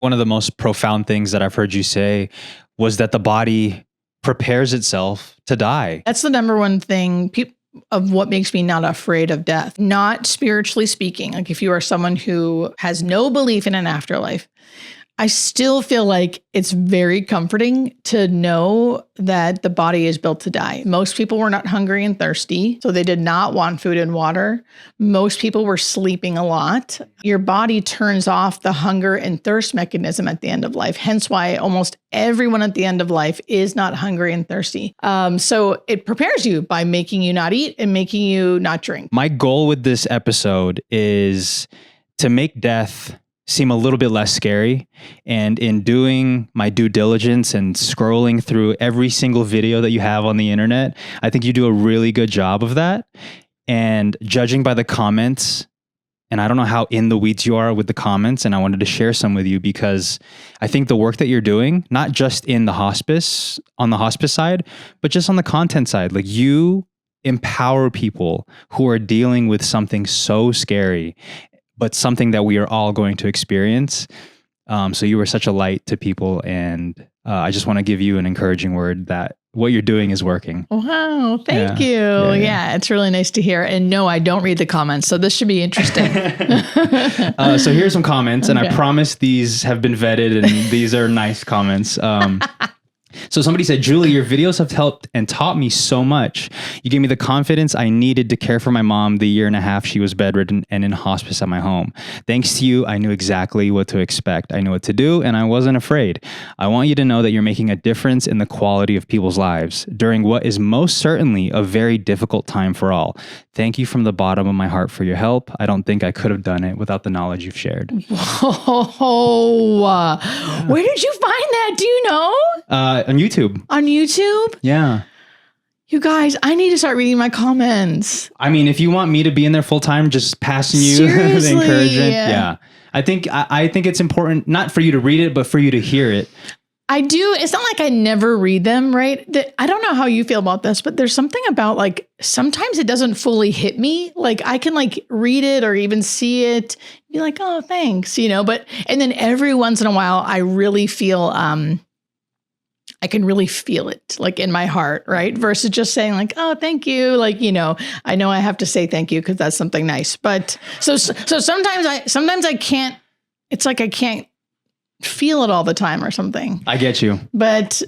One of the most profound things that I've heard you say was that the body prepares itself to die. That's the number one thing of what makes me not afraid of death. Not spiritually speaking. Like if you are someone who has no belief in an afterlife, I still feel like it's very comforting to know that the body is built to die. Most people were not hungry and thirsty, so they did not want food and water. Most people were sleeping a lot. Your body turns off the hunger and thirst mechanism at the end of life, hence why almost everyone at the end of life is not hungry and thirsty. So it prepares you by making you not eat and making you not drink. My goal with this episode is to make death seem a little bit less scary. And in doing my due diligence and scrolling through every single video that you have on the internet, I think you do a really good job of that. And judging by the comments, and I don't know how in the weeds you are with the comments, and I wanted to share some with you because I think the work that you're doing, not just in the hospice, on the hospice side, but just on the content side, like you empower people who are dealing with something so scary, but something that we are all going to experience. So you were such a light to people. And I just want to give you an encouraging word that what you're doing is working. Wow. Thank you. Yeah, it's really nice to hear. And no, I don't read the comments. So this should be interesting. So here's some comments. And I promise these have been vetted and these are nice comments. So somebody said, Julie, your videos have helped and taught me so much. You gave me the confidence I needed to care for my mom the 1.5 years she was bedridden and in hospice at my home. Thanks to you, I knew exactly what to expect. I knew what to do, and I wasn't afraid. I want you to know that you're making a difference in the quality of people's lives during what is most certainly a very difficult time for all. Thank you from the bottom of my heart for your help. I don't think I could have done it without the knowledge you've shared. Whoa. Where did you find that? Do you know? On YouTube. On YouTube? Yeah. You guys, I need to start reading my comments. I mean, if you want me to be in there full time, just passing you the encouragement. Yeah. I think it's important, not for you to read it, but for you to hear it. I do. It's not like I never read them, right? I don't know how you feel about this, but there's something about like, sometimes it doesn't fully hit me. Like I can like read it or even see it, be like, oh, thanks, and then every once in a while, I really feel, I can really feel it like in my heart, right? Versus just saying like, oh, thank you. Like, I know I have to say thank you because that's something nice. But so sometimes I can't, it's like I can't feel it all the time or something. I get you. But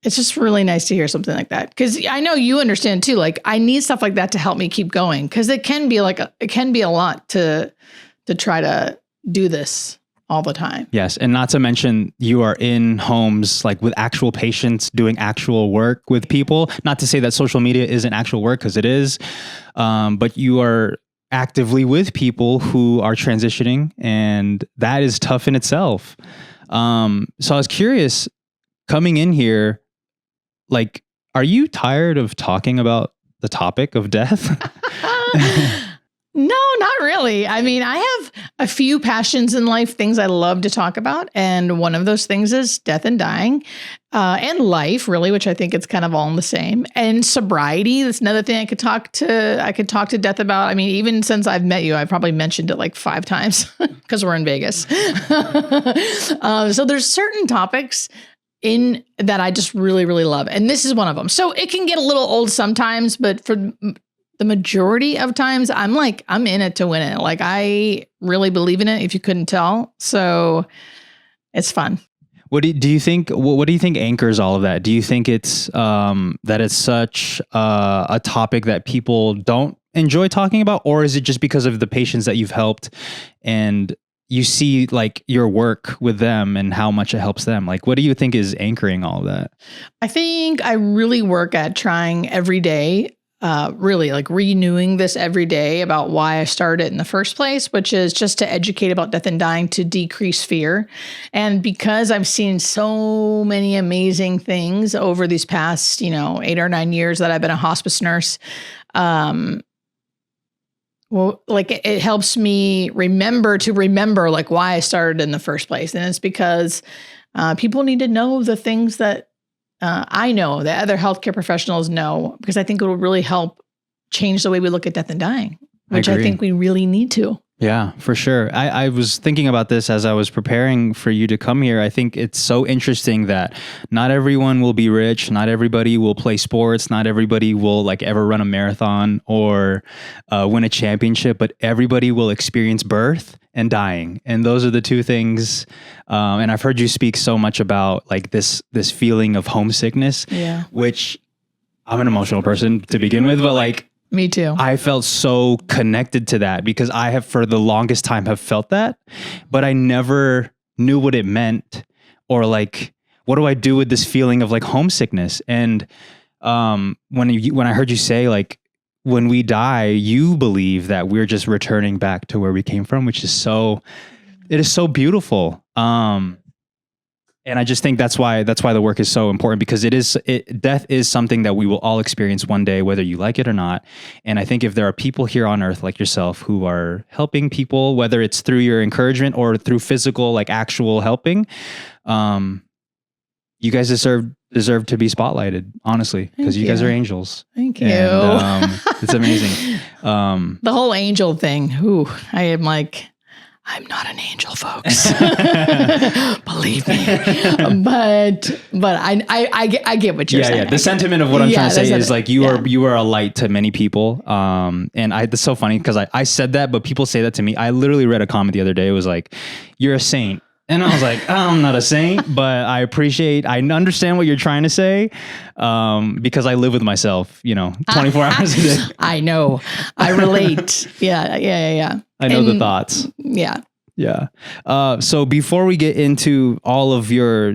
it's just really nice to hear something like that. Because I know you understand too, like I need stuff like that to help me keep going. Because it can be a lot to try to do this all the time. Yes. And not to mention you are in homes like with actual patients doing actual work with people. Not to say that social media isn't actual work, because it is. But you are actively with people who are transitioning, and that is tough in itself. So I was curious, coming in here, like, are you tired of talking about the topic of death? No, not really. I mean, I have a few passions in life, things I love to talk about. And one of those things is death and dying, and life, really, which I think it's kind of all in the same. And sobriety, that's another thing I could talk to death about. I mean, even since I've met you, I've probably mentioned it like 5 times because we're in Vegas. So there's certain topics in that I just really, really love. And this is one of them. So it can get a little old sometimes, but for the majority of times I'm in it to win it. Like I really believe in it, if you couldn't tell. So it's fun. What do you think? What do you think anchors all of that? Do you think it's that it's such a topic that people don't enjoy talking about, or is it just because of the patients that you've helped and you see like your work with them and how much it helps them? Like, what do you think is anchoring all of that? I think I really work at trying every day. Really like renewing this every day about why I started in the first place, which is just to educate about death and dying to decrease fear. And because I've seen so many amazing things over these past, 8 or 9 years that I've been a hospice nurse, like it helps me remember like why I started in the first place. And it's because people need to know the things that I know that other healthcare professionals know, because I think it will really help change the way we look at death and dying, which I think we really need to. Yeah, for sure. I was thinking about this as I was preparing for you to come here. I think it's so interesting that not everyone will be rich. Not everybody will play sports. Not everybody will like ever run a marathon or win a championship, but everybody will experience birth and dying. And those are the two things. And I've heard you speak so much about like this feeling of homesickness, which I'm an emotional person to begin with, but like, me too. I felt so connected to that because I have for the longest time have felt that, but I never knew what it meant or like, what do I do with this feeling of like homesickness? And when I heard you say like, when we die, you believe that we're just returning back to where we came from, which is it is so beautiful. And I just think that's why the work is so important because death is something that we will all experience one day, whether you like it or not. And I think if there are people here on earth like yourself who are helping people, whether it's through your encouragement or through physical, like actual helping, you guys deserve to be spotlighted, honestly, because you guys are angels. Thank you. And, it's amazing. The whole angel thing. Ooh, I am like, I'm not an angel, folks. Believe me. But I get what you're saying. Yeah. The sentiment of what I'm trying to say is like you are a light to many people. And it's so funny because I said that, but people say that to me. I literally read a comment the other day. It was like, "You're a saint." And I was like, I'm not a saint, but I understand what you're trying to say, because I live with myself, 24 hours a day. I know. I relate. Yeah. I know the thoughts. Yeah. Yeah. So before we get into all of your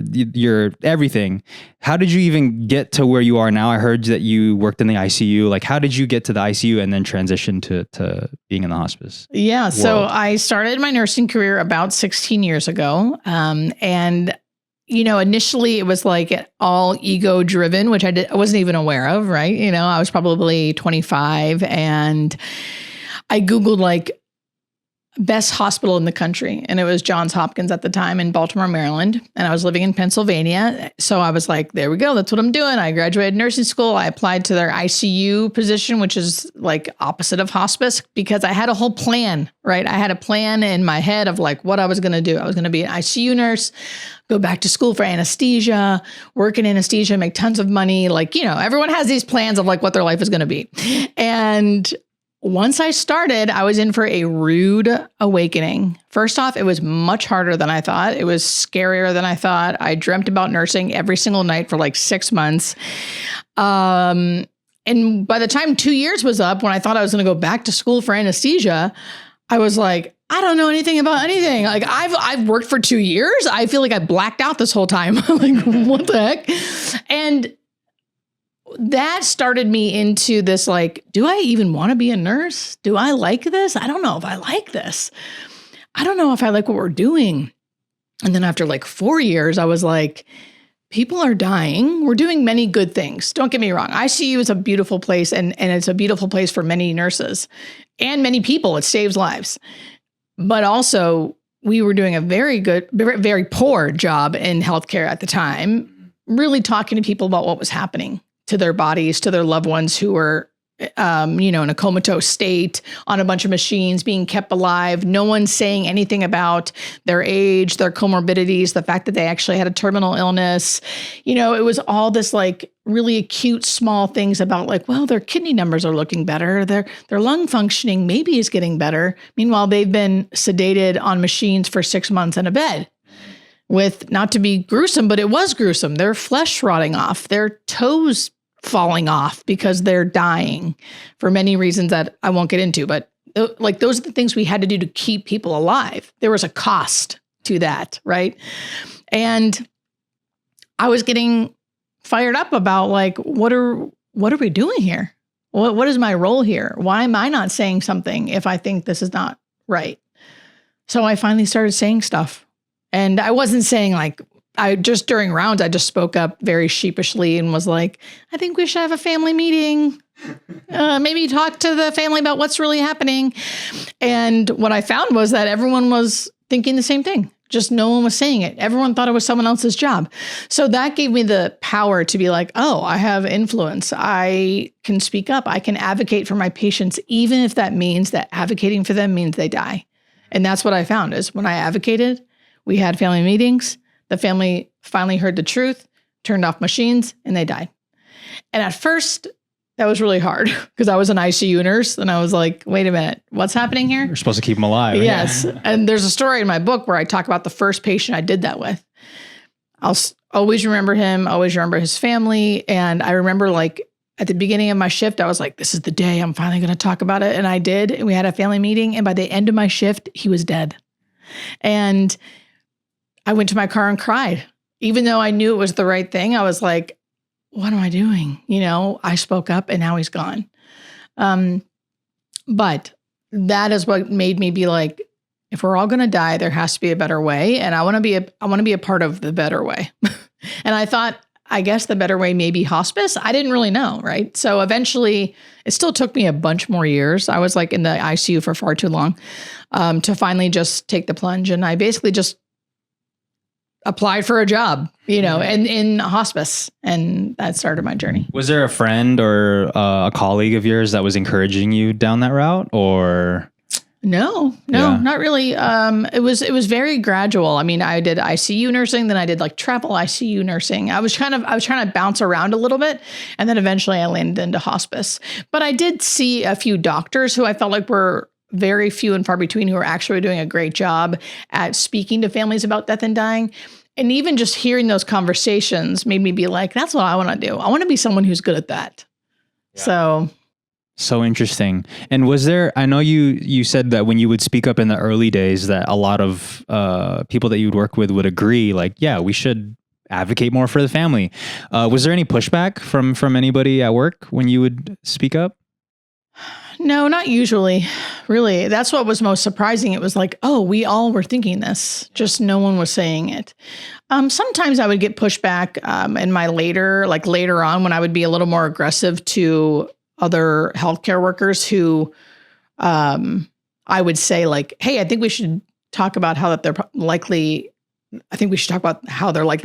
everything, how did you even get to where you are now? I heard that you worked in the ICU. Like, how did you get to the ICU and then transition to being in the hospice? Yeah. So I started my nursing career about 16 years ago. And initially it was like all ego driven, which I wasn't even aware of. Right. I was probably 25 and I Googled like best hospital in the country. And it was Johns Hopkins at the time in Baltimore, Maryland. And I was living in Pennsylvania. So I was like, there we go. That's what I'm doing. I graduated nursing school. I applied to their ICU position, which is like opposite of hospice, because I had a whole plan, right? I had a plan in my head of like what I was going to do. I was going to be an ICU nurse, go back to school for anesthesia, work in anesthesia, make tons of money. Like, everyone has these plans of like what their life is going to be. And once I started, I was in for a rude awakening. First off, it was much harder than I thought. It was scarier than I thought. I dreamt about nursing every single night for like 6 months. And by the time 2 years was up, when I thought I was going to go back to school for anesthesia, I was like, I don't know anything about anything. Like I've worked for 2 years. I feel like I blacked out this whole time. Like, what the heck? And that started me into this, like, do I even want to be a nurse? Do I like this? I don't know if I like this. I don't know if I like what we're doing. And then after like 4 years, I was like, people are dying. We're doing many good things. Don't get me wrong. ICU is a beautiful place and it's a beautiful place for many nurses and many people. It saves lives. But also we were doing a very poor job in healthcare at the time, really talking to people about what was happening to their bodies, to their loved ones who were, in a comatose state on a bunch of machines being kept alive. No one's saying anything about their age, their comorbidities, the fact that they actually had a terminal illness. It was all this like really acute, small things about like, well, their kidney numbers are looking better. Their lung functioning maybe is getting better. Meanwhile, they've been sedated on machines for 6 months in a bed. With, not to be gruesome, but it was gruesome. Their flesh rotting off, their toes falling off because they're dying for many reasons that I won't get into. But like those are the things we had to do to keep people alive. There was a cost to that, right? And I was getting fired up about like, what are we doing here? What is my role here? Why am I not saying something if I think this is not right? So I finally started saying stuff. And I wasn't saying like, during rounds, I just spoke up very sheepishly and was like, I think we should have a family meeting. Maybe talk to the family about what's really happening. And what I found was that everyone was thinking the same thing. Just no one was saying it. Everyone thought it was someone else's job. So that gave me the power to be like, oh, I have influence. I can speak up. I can advocate for my patients, even if that means that advocating for them means they die. And that's what I found is when I advocated, we had family meetings, the family finally heard the truth, turned off machines, and they died. And at first, that was really hard because I was an ICU nurse and I was like, wait a minute, what's happening here? You're supposed to keep them alive. Yes. And there's a story in my book where I talk about the first patient I did that with. I'll always remember him, always remember his family. And I remember like at the beginning of my shift, I was like, this is the day I'm finally going to talk about it. And I did. And we had a family meeting. And by the end of my shift, he was dead. And I went to my car and cried. Even though I knew it was the right thing, I was like, what am I doing? You know, I spoke up and now he's gone. But that is what made me be like, if we're all going to die, there has to be a better way. And I want to be a part of the better way. And I thought, I guess the better way may be hospice. I didn't really know. Right. So eventually it still took me a bunch more years. I was like in the ICU for far too long, to finally just take the plunge. And I basically just applied for a job, you know, and in hospice. And that started my journey. Was there a friend or a colleague of yours that was encouraging you down that route, or? No, not really. It was very gradual. I mean, I did ICU nursing, then I did like travel ICU nursing. I was trying to bounce around a little bit. And then eventually I landed into hospice, but I did see a few doctors who I felt like were very few and far between who are actually doing a great job at speaking to families about death and dying. And even just hearing those conversations made me be like, that's what I want to do. I want to be someone who's good at that. Yeah. So interesting. And was there, I know you said that when you would speak up in the early days that a lot of people that you would work with would agree, like, yeah, we should advocate more for the family. Was there any pushback from anybody at work when you would speak up? No, not usually. Really. That's what was most surprising. It was like, oh, we all were thinking this, just no one was saying it. Sometimes I would get pushback in my later on when I would be a little more aggressive to other healthcare workers who I would say like, hey, I think we should talk about how they're likely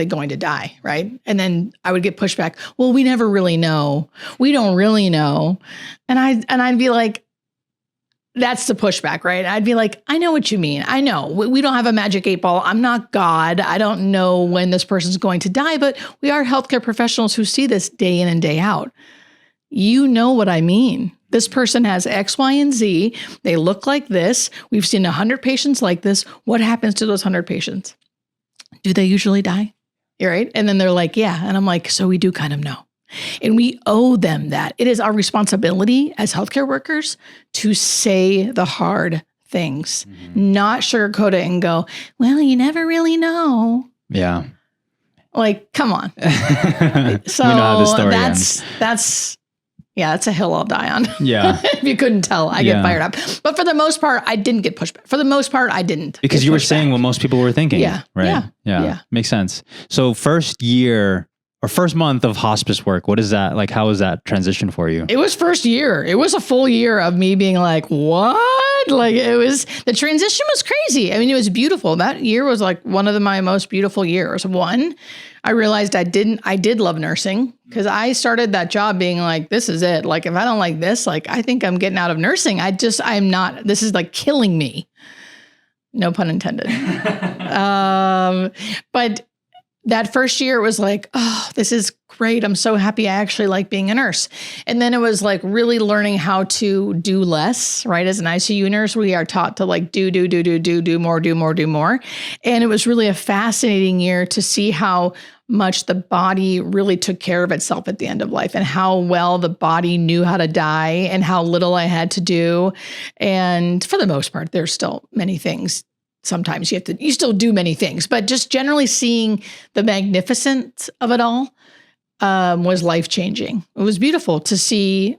going to die, right? And then I would get pushback. Well, we never really know. We don't really know. And I'd be like, that's the pushback, right? I'd be like, I know what you mean. I know we don't have a magic 8-ball. I'm not God. I don't know when this person's going to die, but we are healthcare professionals who see this day in and day out. You know what I mean. This person has X, Y, and Z. They look like this. We've seen 100 patients like this. What happens to those 100 patients? Do they usually die? You're right. And then they're like, yeah. And I'm like, so we do kind of know. And we owe them that. It is our responsibility as healthcare workers to say the hard things, not sugarcoat it and go, well, you never really know. Yeah. Like, come on. So we know how this story ends. That's a hill I'll die on. Yeah. If you couldn't tell, I get fired up. But for the most part, I didn't get pushback. For the most part, I didn't. Because you were saying what most people were thinking. Yeah. Right. Yeah. Makes sense. So first month of hospice work, what is that? Like, how was that transition for you? It was first year. It was a full year of me being like, what? Like the transition was crazy. I mean, it was beautiful. That year was like one of my most beautiful years. One, I realized I did love nursing because I started that job being like, this is it. Like, if I don't like this, like, I think I'm getting out of nursing. This is like killing me. No pun intended. But that first year it was like, oh, this is great. I'm so happy I actually like being a nurse. And then it was like really learning how to do less, right? As an ICU nurse, we are taught to like do more. And it was really a fascinating year to see how much the body really took care of itself at the end of life and how well the body knew how to die and how little I had to do. And for the most part, there's still many things. Sometimes you still do many things, but just generally seeing the magnificence of it all was life-changing. It was beautiful to see.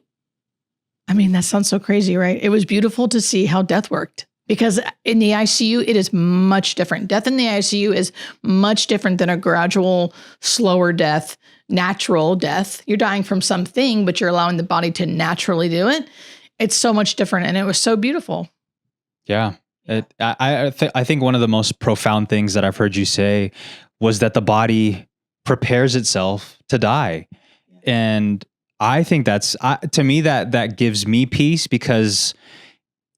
I mean, that sounds so crazy, right? It was beautiful to see how death worked because in the ICU, it is much different. Death in the ICU is much different than a gradual, slower death, natural death. You're dying from something, but you're allowing the body to naturally do it. It's so much different, and it was so beautiful. Yeah. I think one of the most profound things that I've heard you say was that the body prepares itself to die. And I think to me, that gives me peace, because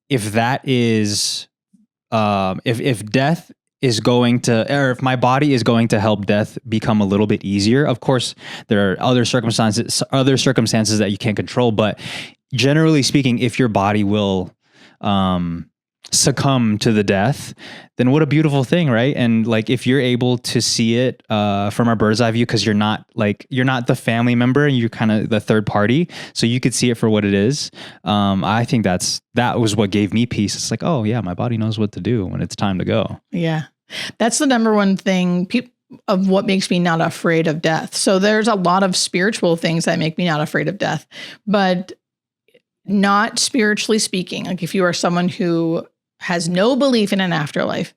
if that is if death is going to, or if my body is going to help death become a little bit easier. Of course, there are other circumstances that you can't control, but generally speaking, if your body will succumb to the death, then what a beautiful thing, right? And like if you're able to see it from a bird's eye view, because you're not the family member and you're kind of the third party, so you could see it for what it is. I think that was what gave me peace. It's like, oh yeah, my body knows what to do when it's time to go. Yeah, that's the number one thing of what makes me not afraid of death. So there's a lot of spiritual things that make me not afraid of death, but not spiritually speaking. Like if you are someone who has no belief in an afterlife,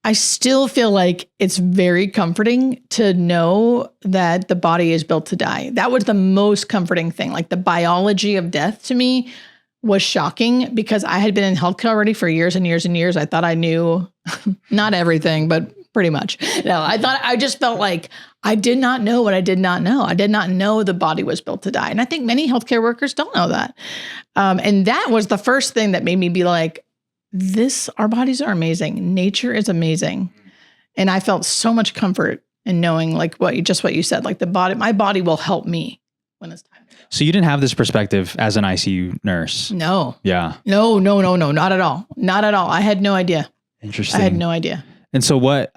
I still feel like it's very comforting to know that the body is built to die. That was the most comforting thing. Like the biology of death to me was shocking because I had been in healthcare already for years and years and years. I thought I knew not everything, but pretty much. No, I just felt like I did not know what I did not know. I did not know the body was built to die. And I think many healthcare workers don't know that. And that was the first thing that made me be like, our bodies are amazing. Nature is amazing. And I felt so much comfort in knowing like what you said, like my body will help me when it's time. So you didn't have this perspective as an ICU nurse? No. Yeah. No, not at all. Not at all. I had no idea. Interesting. I had no idea. And so what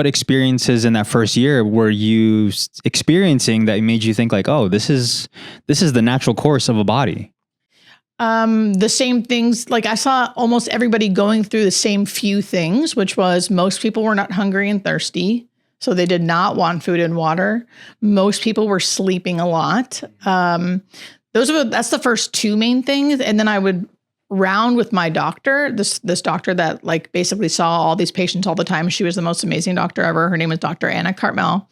experiences in that first year were you experiencing that made you think like, oh, this is the natural course of a body? The same things, like I saw almost everybody going through the same few things, which was most people were not hungry and thirsty. So they did not want food and water. Most people were sleeping a lot. That's the first two main things. And then I would round with my doctor, this doctor that like basically saw all these patients all the time. She was the most amazing doctor ever. Her name was Dr. Anna Cartmel.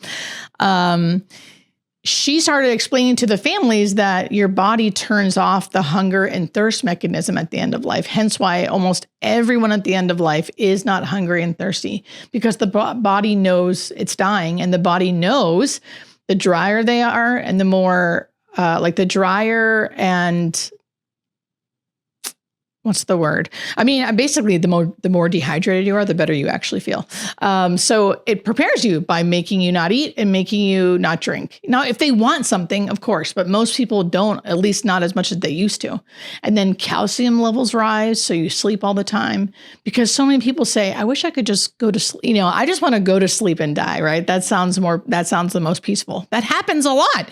She started explaining to the families that your body turns off the hunger and thirst mechanism at the end of life. Hence why almost everyone at the end of life is not hungry and thirsty, because the body knows it's dying, and the body knows the drier they are and the more the drier and what's the word? I mean, basically the more dehydrated you are, the better you actually feel. So it prepares you by making you not eat and making you not drink. Now, if they want something, of course, but most people don't, at least not as much as they used to. And then calcium levels rise, so you sleep all the time, because so many people say, I wish I could just go to sleep. I just want to go to sleep and die, right? That sounds the most peaceful. That happens a lot.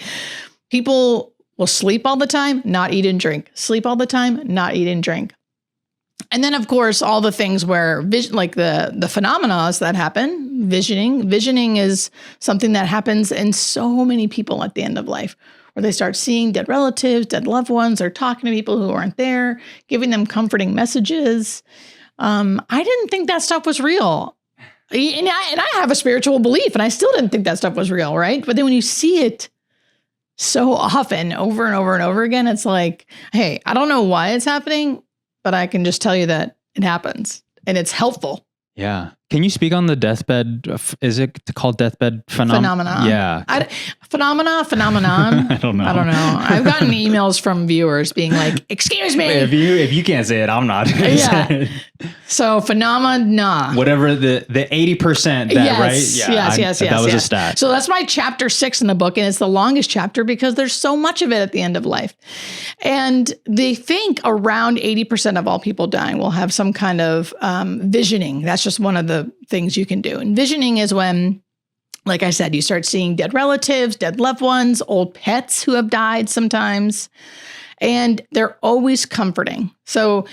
People will sleep all the time, not eat and drink. Sleep all the time, not eat and drink. And then, of course, all the things where like the phenomena that happen, visioning is something that happens in so many people at the end of life, where they start seeing dead relatives, dead loved ones, or talking to people who aren't there, giving them comforting messages. I didn't think that stuff was real. And I have a spiritual belief, and I still didn't think that stuff was real, right? But then when you see it so often, over and over and over again, it's like, hey, I don't know why it's happening, but I can just tell you that it happens and it's helpful. Yeah. Can you speak on the deathbed? Is it called deathbed phenomenon? Yeah. Phenomenon. I don't know. I've gotten emails from viewers being like, excuse me. If you can't say it, I'm not. Yeah. So phenomena. Whatever the 80% that, right? Yeah, Yes. That was a stat. So that's my chapter 6 in the book. And it's the longest chapter because there's so much of it at the end of life. And they think around 80% of all people dying will have some kind of visioning. That's just one of the things you can do. And visioning is when, like I said, you start seeing dead relatives, dead loved ones, old pets who have died sometimes, and they're always comforting. So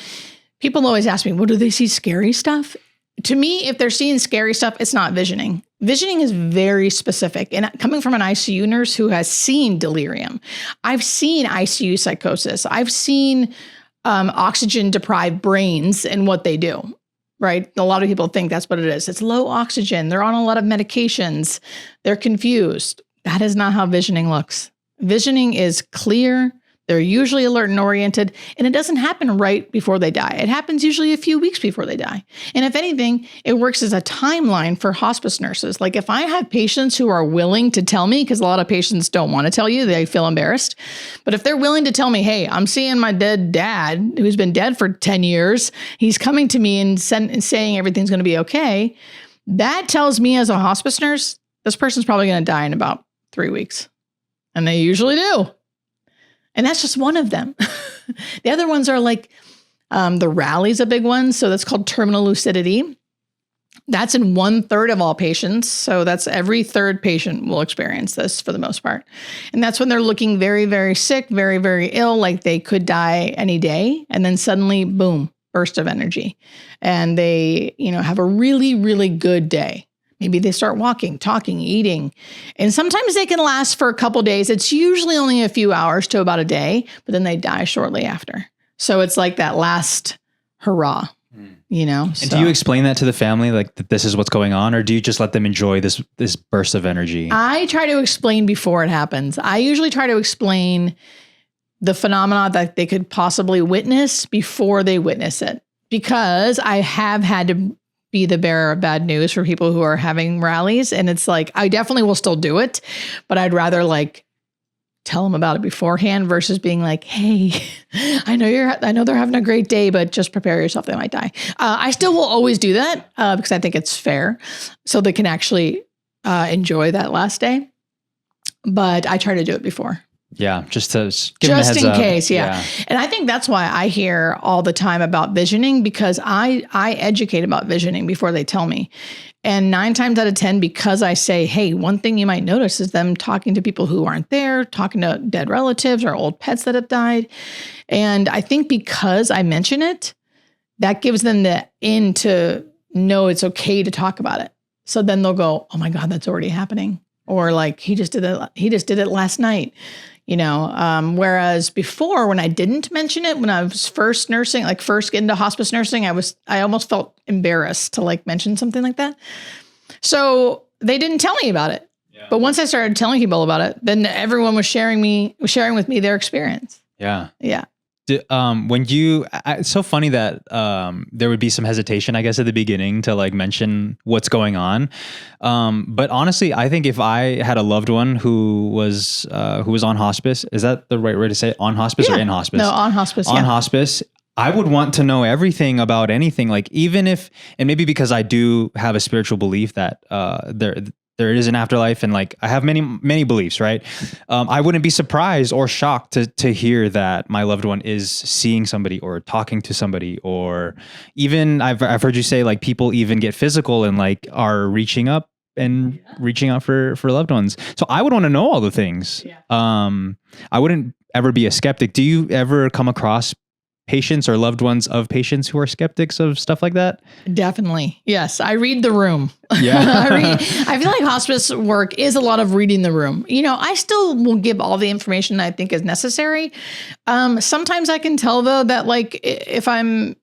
people always ask me, well, do they see scary stuff? To me, if they're seeing scary stuff, it's not visioning. Visioning is very specific. And coming from an ICU nurse who has seen delirium, I've seen ICU psychosis. I've seen oxygen-deprived brains and what they do. Right? A lot of people think that's what it is. It's low oxygen. They're on a lot of medications. They're confused. That is not how visioning looks. Visioning is clear. They're usually alert and oriented, and it doesn't happen right before they die. It happens usually a few weeks before they die. And if anything, it works as a timeline for hospice nurses. Like if I have patients who are willing to tell me, because a lot of patients don't want to tell you, they feel embarrassed. But if they're willing to tell me, hey, I'm seeing my dead dad who's been dead for 10 years, he's coming to me and saying everything's going to be okay, that tells me as a hospice nurse, this person's probably going to die in about 3 weeks. And they usually do. And that's just one of them. The other ones are like the rally's a big one. So that's called terminal lucidity. That's in 1/3 of all patients. So that's every third patient will experience this for the most part. And that's when they're looking very, very sick, very, very ill, like they could die any day. And then suddenly, boom, burst of energy. And they, have a really, really good day. Maybe they start walking, talking, eating. And sometimes they can last for a couple days. It's usually only a few hours to about a day, but then they die shortly after. So it's like that last hurrah, And do you explain that to the family, like that this is what's going on? Or do you just let them enjoy this burst of energy? I try to explain before it happens. I usually try to explain the phenomena that they could possibly witness before they witness it. Because I have had to be the bearer of bad news for people who are having rallies. And it's like, I definitely will still do it, but I'd rather like tell them about it beforehand versus being like, hey, I know they're having a great day, but just prepare yourself. They might die. I still will always do that because I think it's fair so they can actually enjoy that last day. But I try to do it before. Yeah, just to give them a heads in up. Case, yeah. And I think that's why I hear all the time about visioning, because I educate about visioning before they tell me. And 9 times out of 10, because I say, hey, one thing you might notice is them talking to people who aren't there, talking to dead relatives or old pets that have died. And I think because I mention it, that gives them the in to know it's okay to talk about it. So then they'll go, oh my God, that's already happening. Or like, he just did it last night. Whereas before, when I didn't mention it, when I was first nursing, like first into hospice nursing, I almost felt embarrassed to like mention something like that. So they didn't tell me about it. Yeah. But once I started telling people about it, then everyone was sharing with me their experience. Yeah. Yeah. It's so funny that there would be some hesitation, I guess, at the beginning to like mention what's going on. But honestly, I think if I had a loved one who was on hospice, is that the right way to say it? On hospice or in hospice? No, on hospice. On hospice. I would want to know everything about anything, like even if, and maybe because I do have a spiritual belief that there is an afterlife, and like I have many beliefs, right? I wouldn't be surprised or shocked to hear that my loved one is seeing somebody or talking to somebody, or even I've heard you say like people even get physical and like are reaching out for loved ones. So I would want to know all the things. Yeah. I wouldn't ever be a skeptic. Do you ever come across patients or loved ones of patients who are skeptics of stuff like that? Definitely. Yes. I read the room. Yeah. I feel like hospice work is a lot of reading the room. I still will give all the information I think is necessary. Sometimes I can tell though that like if I'm,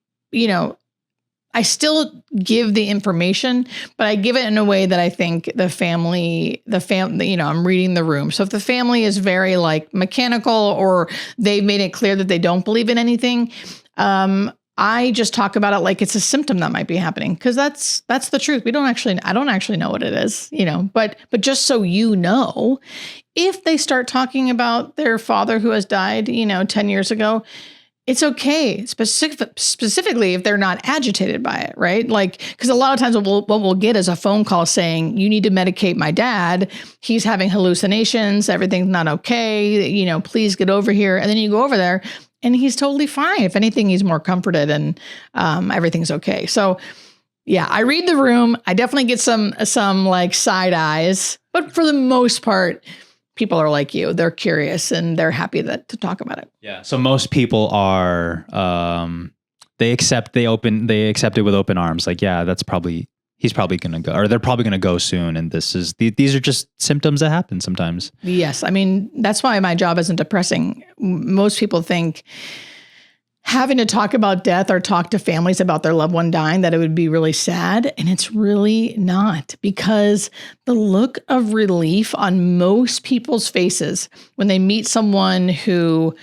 I still give the information, but I give it in a way that I think the family, I'm reading the room. So if the family is very like mechanical or they've made it clear that they don't believe in anything, I just talk about it like it's a symptom that might be happening, because that's the truth. I don't actually know what it is, but just so you know, if they start talking about their father who has died, 10 years ago, it's okay, specifically if they're not agitated by it, right? Like, because a lot of times what we'll get is a phone call saying, you need to medicate my dad. He's having hallucinations. Everything's not okay. Please get over here. And then you go over there and he's totally fine. If anything, he's more comforted and everything's okay. So yeah, I read the room. I definitely get some like side eyes, but for the most part, people are like you. They're curious and they're happy to talk about it. Yeah. So most people are, they accept it with open arms. Like, yeah, he's probably going to go, or they're probably going to go soon. And these are just symptoms that happen sometimes. Yes. I mean, that's why my job isn't depressing. Most people think having to talk about death or talk to families about their loved one dying, that it would be really sad. And it's really not, because the look of relief on most people's faces when they meet someone who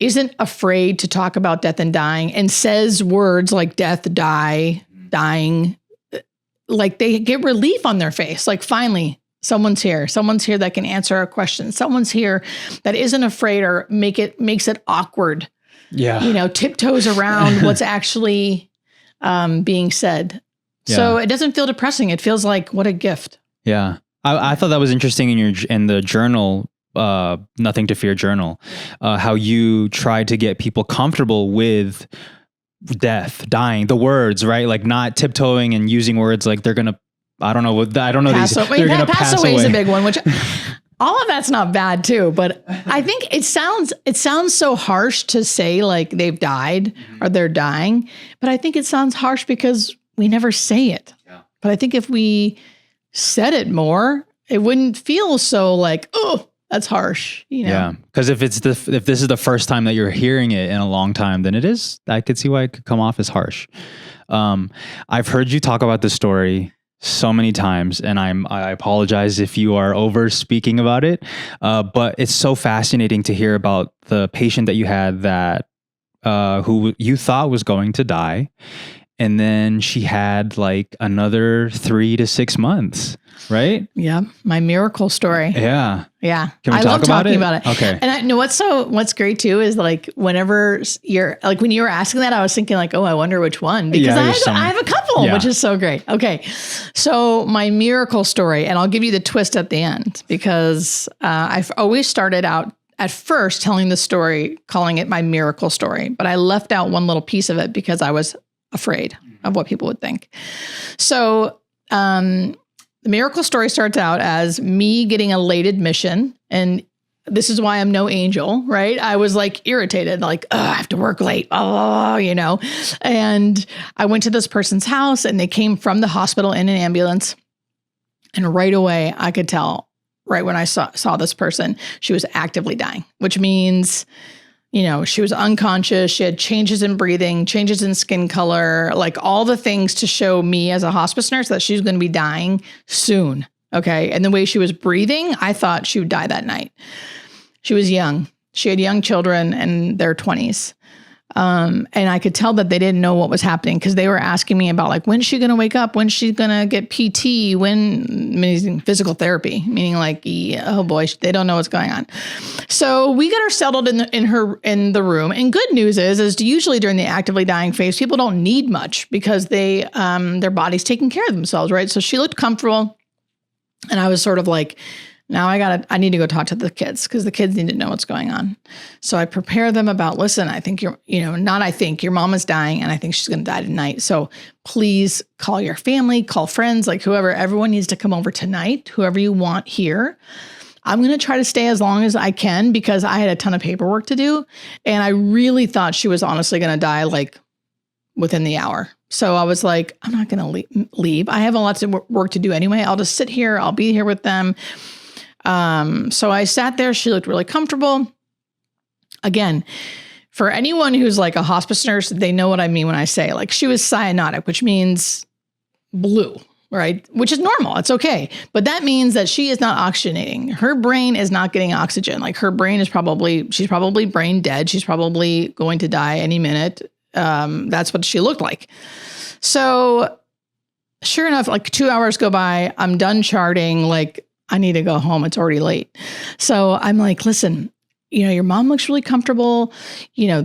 isn't afraid to talk about death and dying and says words like death, die, dying, like they get relief on their face. Like finally, someone's here that can answer our questions. Someone's here that isn't afraid or makes it awkward. Yeah. Tiptoes around what's actually being said. Yeah. So it doesn't feel depressing. It feels like, what a gift. Yeah. I thought that was interesting in the journal, Nothing to Fear journal, how you try to get people comfortable with death, dying, the words, right? Like not tiptoeing and using words like they're going to, I don't know. They're going to pass away is a big one, which all of that's not bad too. But I think it sounds so harsh to say like they've died or they're dying. But I think it sounds harsh because we never say it. Yeah. But I think if we said it more, it wouldn't feel so like, oh, that's harsh. Yeah. Because if this is the first time that you're hearing it in a long time, then I could see why it could come off as harsh. I've heard you talk about this story so many times, and I apologize if you are over speaking about it. But it's so fascinating to hear about the patient that you had that who you thought was going to die. And then she had like another 3 to 6 months, right? Yeah. My miracle story. Yeah. Yeah. Can we I talk love talking about it. Okay. And I know what's great too is like whenever when you were asking that, I was thinking like, oh, I wonder which one, because I have a couple, which is so great. Okay. So my miracle story, and I'll give you the twist at the end, because I've always started out at first telling the story, calling it my miracle story, but I left out one little piece of it because I was afraid of what people would think. So the miracle story starts out as me getting a late admission. And this is why I'm no angel, right? I was like irritated, like, oh, I have to work late. Oh, and I went to this person's house and they came from the hospital in an ambulance. And right away I could tell, right when I saw this person, she was actively dying, which means she was unconscious. She had changes in breathing, changes in skin color, like all the things to show me as a hospice nurse that she's going to be dying soon. Okay. And the way she was breathing, I thought she would die that night. She was young. She had young children in their 20s. And I could tell that they didn't know what was happening because they were asking me about like, when's she going to wake up? When's she going to get PT? Meaning physical therapy, meaning like, oh boy, they don't know what's going on. So we got her settled in the room. And good news is usually during the actively dying phase, people don't need much because their body's taking care of themselves. Right. So she looked comfortable. And I was sort of like, now I need to go talk to the kids because the kids need to know what's going on. So I prepare them about, listen, I think your mom is dying and I think she's going to die tonight. So please call your family, call friends, like whoever, everyone needs to come over tonight, whoever you want here. I'm going to try to stay as long as I can because I had a ton of paperwork to do. And I really thought she was honestly going to die like within the hour. So I was like, I'm not going to leave. I have a lot of work to do anyway. I'll just sit here. I'll be here with them. So I sat there. She looked really comfortable. Again, for anyone who's like a hospice nurse, they know what I mean when I say like she was cyanotic, which means blue, right? Which is normal. It's okay. But that means that she is not oxygenating. Her brain is not getting oxygen. Like her brain is she's probably brain dead. She's probably going to die any minute. That's what she looked like. So sure enough, like 2 hours go by, I'm done charting. Like, I need to go home. It's already late. So I'm like, listen, your mom looks really comfortable.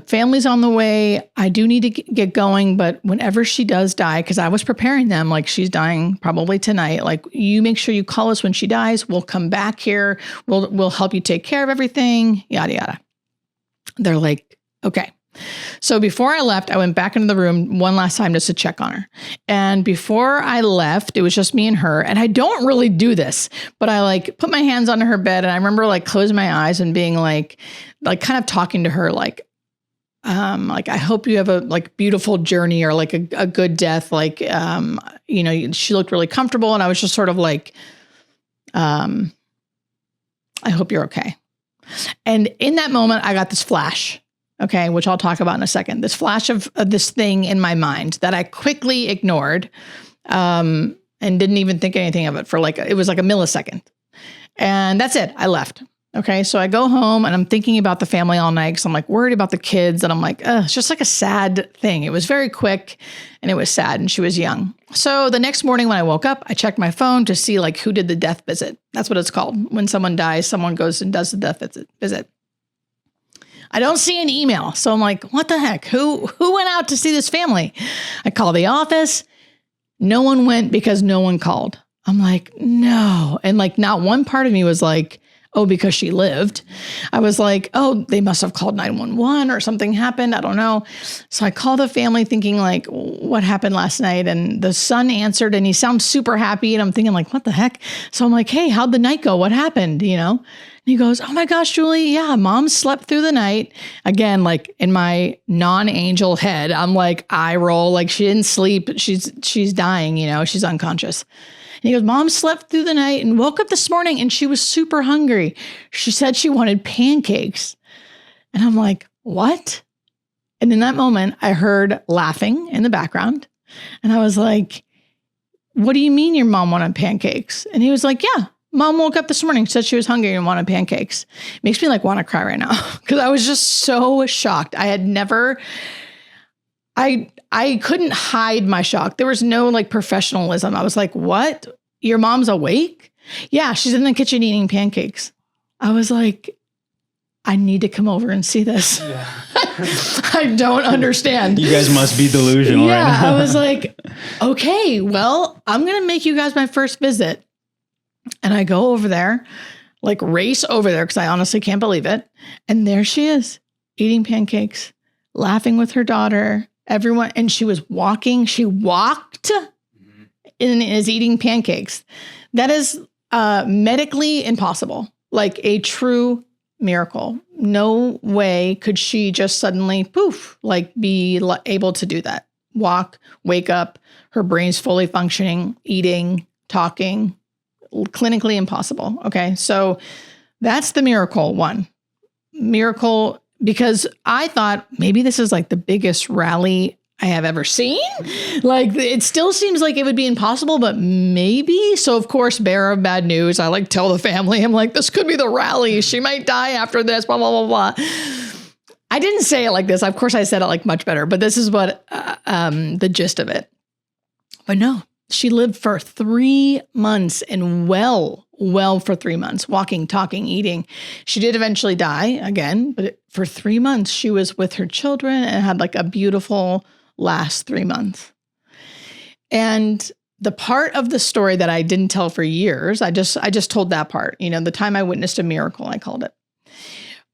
Family's on the way. I do need to get going. But whenever she does die, because I was preparing them, like she's dying probably tonight. Like you make sure you call us when she dies. We'll come back here. We'll help you take care of everything, yada, yada. They're like, okay. So before I left, I went back into the room one last time just to check on her. And before I left, it was just me and her. And I don't really do this, but I like put my hands on her bed. And I remember like closing my eyes and being like kind of talking to her, like I hope you have a like beautiful journey or like a good death. Like, she looked really comfortable. And I was just sort of like, I hope you're okay. And in that moment, I got this flash. Okay, which I'll talk about in a second. This flash of this thing in my mind that I quickly ignored and didn't even think anything of it for it was like a millisecond. And that's it. I left. Okay. So I go home and I'm thinking about the family all night because I'm like worried about the kids. And I'm like, it's just like a sad thing. It was very quick and it was sad and she was young. So the next morning when I woke up, I checked my phone to see like who did the death visit. That's what it's called. When someone dies, someone goes and does the death visit. I don't see an email. So I'm like, what the heck? Who went out to see this family? I call the office. No one went because no one called. I'm like, no. And like not one part of me was like, oh, because she lived. I was like, oh, they must have called 911 or something happened. I don't know. So I called the family thinking like, what happened last night? And the son answered and he sounds super happy. And I'm thinking like, what the heck? So I'm like, hey, how'd the night go? What happened? You know? And he goes, oh my gosh, Julie. Yeah, mom slept through the night. Again, like in my non-angel head, I'm like, eye roll, like she didn't sleep. She's dying, you know, she's unconscious. And he goes, mom slept through the night and woke up this morning and she was super hungry. She said she wanted pancakes. And I'm like, what? And in that moment, I heard laughing in the background. And I was like, what do you mean your mom wanted pancakes? And he was like, yeah, mom woke up this morning, said she was hungry and wanted pancakes. Makes me like want to cry right now because I was just so shocked. I had never... I couldn't hide my shock. There was no like professionalism. I was like, what? Your mom's awake? Yeah, she's in the kitchen eating pancakes. I was like, I need to come over and see this. Yeah. I don't understand. You guys must be delusional right now. I was like, okay, well, I'm going to make you guys my first visit. And I go over there, like race over there because I honestly can't believe it. And there she is eating pancakes, laughing with her daughter. Everyone, and she was walking. She walked and is eating pancakes. That is medically impossible, like a true miracle. No way could she just suddenly poof, like be able to do that. Walk, wake up, her brain's fully functioning, eating, talking, clinically impossible. Okay, so that's the miracle one. Miracle. Because I thought maybe this is like the biggest rally I have ever seen. Like it still seems like it would be impossible, but maybe. So of course, bearer of bad news, I like tell the family, I'm like, this could be the rally. She might die after this, blah, blah, blah, blah. I didn't say it like this. Of course, I said it like much better, but this is what the gist of it. But no, she lived for 3 months and well for 3 months, walking, talking, eating. She did eventually die again, but for 3 months, she was with her children and had like a beautiful last 3 months. And the part of the story that I didn't tell for years, I just told that part, you know, the time I witnessed a miracle, I called it.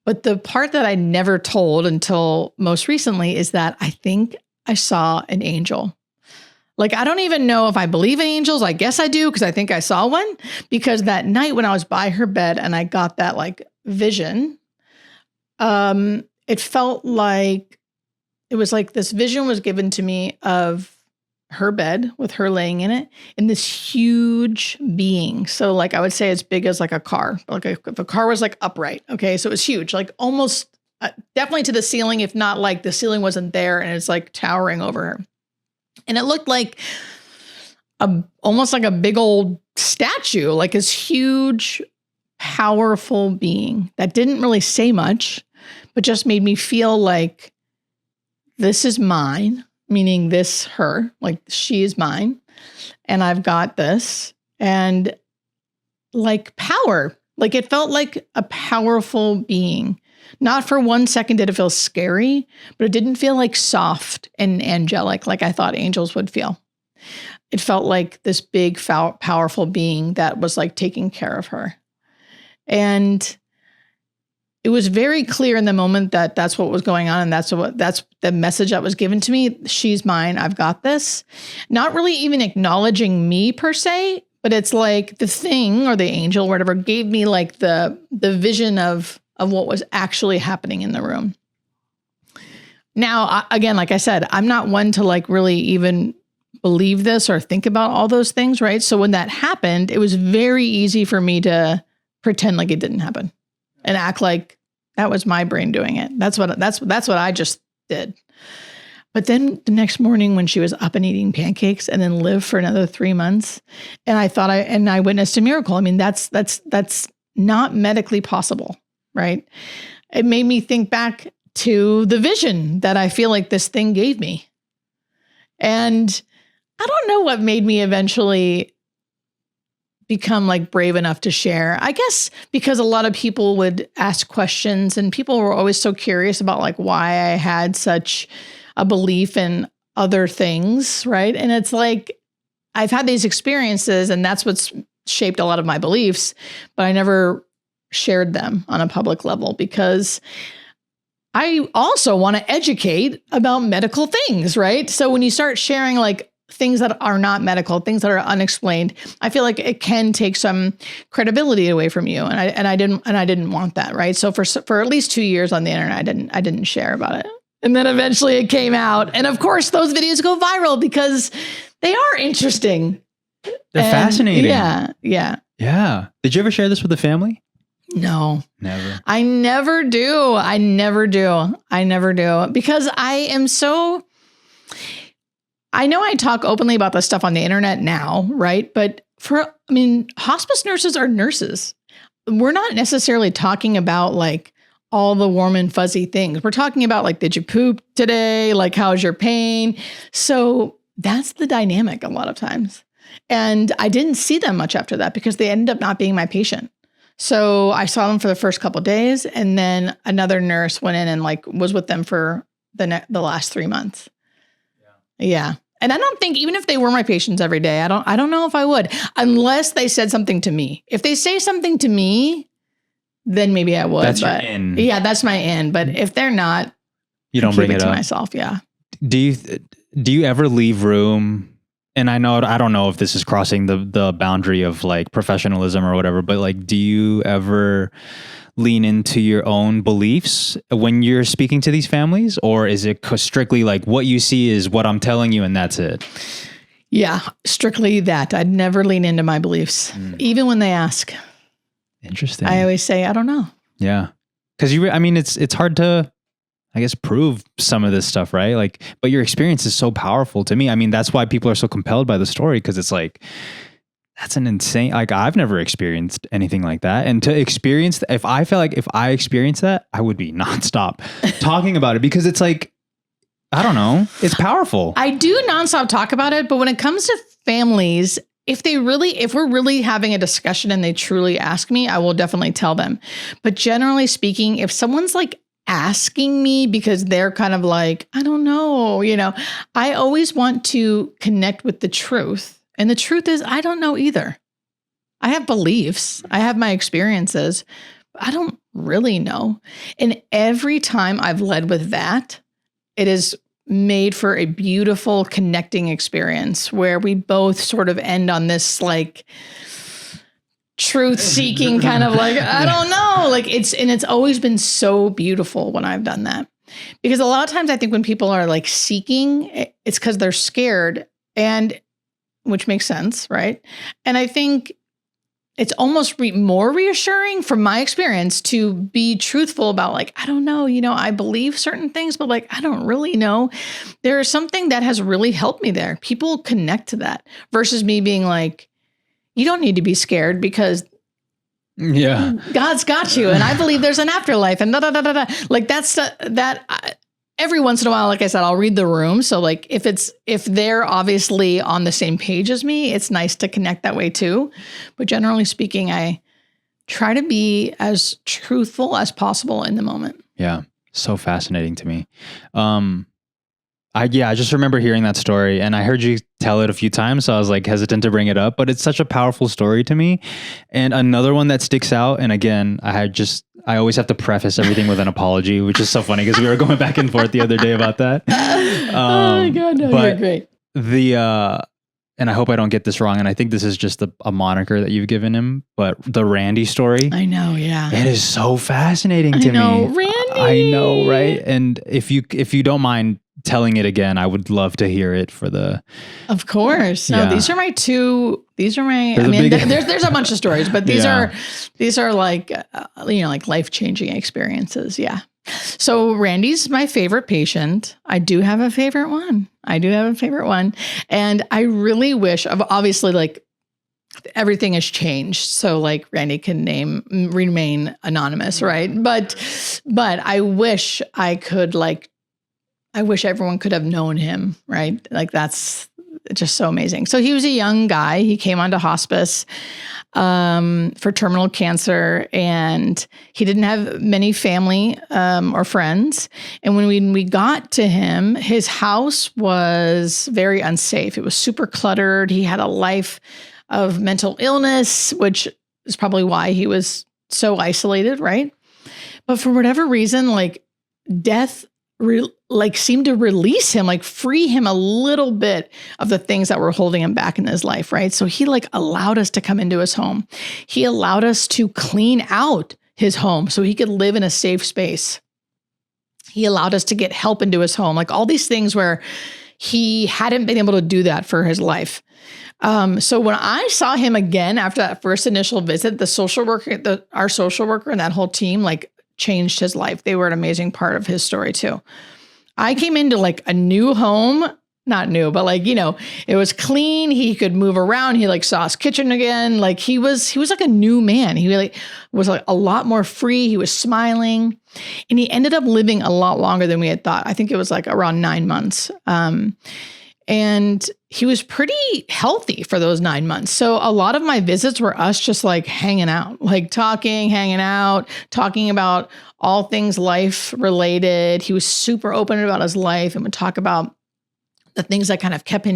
But the part that I never told until most recently is that I think I saw an angel. Like, I don't even know if I believe in angels. I guess I do because I think I saw one. Because that night when I was by her bed and I got that like vision, it felt like it was like this vision was given to me of her bed with her laying in it and this huge being. So like I would say as big as like a car, like if a car was like upright. Okay. So it was huge, like almost definitely to the ceiling, if not like the ceiling wasn't there and it's like towering over her. And it looked like almost like a big old statue, like this huge, powerful being that didn't really say much, but just made me feel like this is mine, meaning this, her, like she is mine. And I've got this. And like power, like it felt like a powerful being. Not for 1 second did it feel scary, but it didn't feel like soft and angelic like I thought angels would feel. It felt like this big, powerful being that was like taking care of her. And it was very clear in the moment that that's what was going on. And that's the message that was given to me. She's mine. I've got this. Not really even acknowledging me per se, but it's like the thing or the angel or whatever gave me like the vision of what was actually happening in the room. Now, again, like I said, I'm not one to like really even believe this or think about all those things, right? So when that happened, it was very easy for me to pretend like it didn't happen and act like that was my brain doing it. That's what I just did. But then the next morning when she was up and eating pancakes and then lived for another 3 months, and I thought I witnessed a miracle. I mean, that's not medically possible, right? It made me think back to the vision that I feel like this thing gave me. And I don't know what made me eventually become like brave enough to share. I guess because a lot of people would ask questions and people were always so curious about like why I had such a belief in other things, right? And it's like, I've had these experiences and that's what's shaped a lot of my beliefs, but I never shared them on a public level because I also want to educate about medical things, right? So when you start sharing like things that are not medical, things that are unexplained, I feel like it can take some credibility away from you. And I didn't want that, right? So for at least 2 years on the internet, I didn't share about it. And then eventually it came out. And of course those videos go viral because they are interesting. They're fascinating. Yeah. Did you ever share this with the family? No. Never. I never do. Because I know I talk openly about this stuff on the internet now, right? But hospice nurses are nurses. We're not necessarily talking about like all the warm and fuzzy things. We're talking about like, did you poop today? Like, how's your pain? So that's the dynamic a lot of times. And I didn't see them much after that because they ended up not being my patient. So I saw them for the first couple of days, and then another nurse went in and like was with them for the last 3 months. Yeah. And I don't think even if they were my patients every day, I don't know if I would, unless they said something to me. If they say something to me, then maybe I would. That's your in. Yeah, that's my in. But if they're not, you don't bring it to up myself. Yeah. Do you ever leave room? And I don't know if this is crossing the boundary of like professionalism or whatever, but like, do you ever lean into your own beliefs when you're speaking to these families, or is it strictly like what you see is what I'm telling you and that's it? Yeah, strictly that. I'd never lean into my beliefs, even when they ask. Interesting. I always say, I don't know. Yeah. Because it's hard to, I guess, prove some of this stuff, right? Like, but your experience is so powerful to me. I mean, that's why people are so compelled by the story, because it's like, that's an insane, like, I've never experienced anything like that. And to experience, if I felt like if I experienced that, I would be nonstop talking about it, because it's like, I don't know, it's powerful. I do nonstop talk about it, but when it comes to families, if we're really having a discussion and they truly ask me, I will definitely tell them. But generally speaking, if someone's like asking me because they're kind of like, I don't know, I always want to connect with the truth. And the truth is, I don't know either. I have beliefs. I have my experiences. But I don't really know. And every time I've led with that, it is made for a beautiful connecting experience where we both sort of end on this like truth seeking kind of like, I don't know, like it's always been so beautiful when I've done that, because a lot of times I think when people are like seeking, it's because they're scared, and which makes sense. Right. And I think it's almost more reassuring from my experience to be truthful about like, I don't know, I believe certain things, but like, I don't really know. There is something that has really helped me there. People connect to that versus me being like, you don't need to be scared because God's got you. And I believe there's an afterlife and like every once in a while, like I said, I'll read the room. So like if they're obviously on the same page as me, it's nice to connect that way too. But generally speaking, I try to be as truthful as possible in the moment. Yeah. So fascinating to me. I just remember hearing that story, and I heard you tell it a few times. So I was like hesitant to bring it up, but it's such a powerful story to me. And another one that sticks out. And again, I always have to preface everything with an apology, which is so funny because we were going back and forth the other day about that. Oh my God, no, you're great. And I hope I don't get this wrong, and I think this is just a moniker that you've given him, but the Randy story. I know, yeah. It is so fascinating to me. Randy. I know, right? And if you don't mind telling it again, I would love to hear it for the. Of course. No, these are my. There's a bunch of stories, but these are like, like life-changing experiences. Yeah. So Randy's my favorite patient. I do have a favorite one. And I really wish, obviously, like everything has changed. So like Randy can remain anonymous, right? But I wish I wish everyone could have known him, right? Like that's just so amazing. So he was a young guy. He came onto hospice for terminal cancer, and he didn't have many family or friends. And when we got to him, his house was very unsafe. It was super cluttered. He had a life of mental illness, which is probably why he was so isolated, right? But for whatever reason, like death seemed to release him, like free him a little bit of the things that were holding him back in his life, right? So he like allowed us to come into his home. He allowed us to clean out his home so he could live in a safe space. He allowed us to get help into his home, like all these things where he hadn't been able to do that for his life. So when I saw him again after that first initial visit, our social worker and that whole team, like changed his life. They were an amazing part of his story too. I came into like a new home, not new, but like, it was clean. He could move around. He like saw his kitchen again. Like he was like a new man. He really was like a lot more free. He was smiling, and he ended up living a lot longer than we had thought. I think it was like around 9 months. And he was pretty healthy for those 9 months. So a lot of my visits were us just like hanging out, like hanging out, talking about all things life related. He was super open about his life and would talk about the things that kind of kept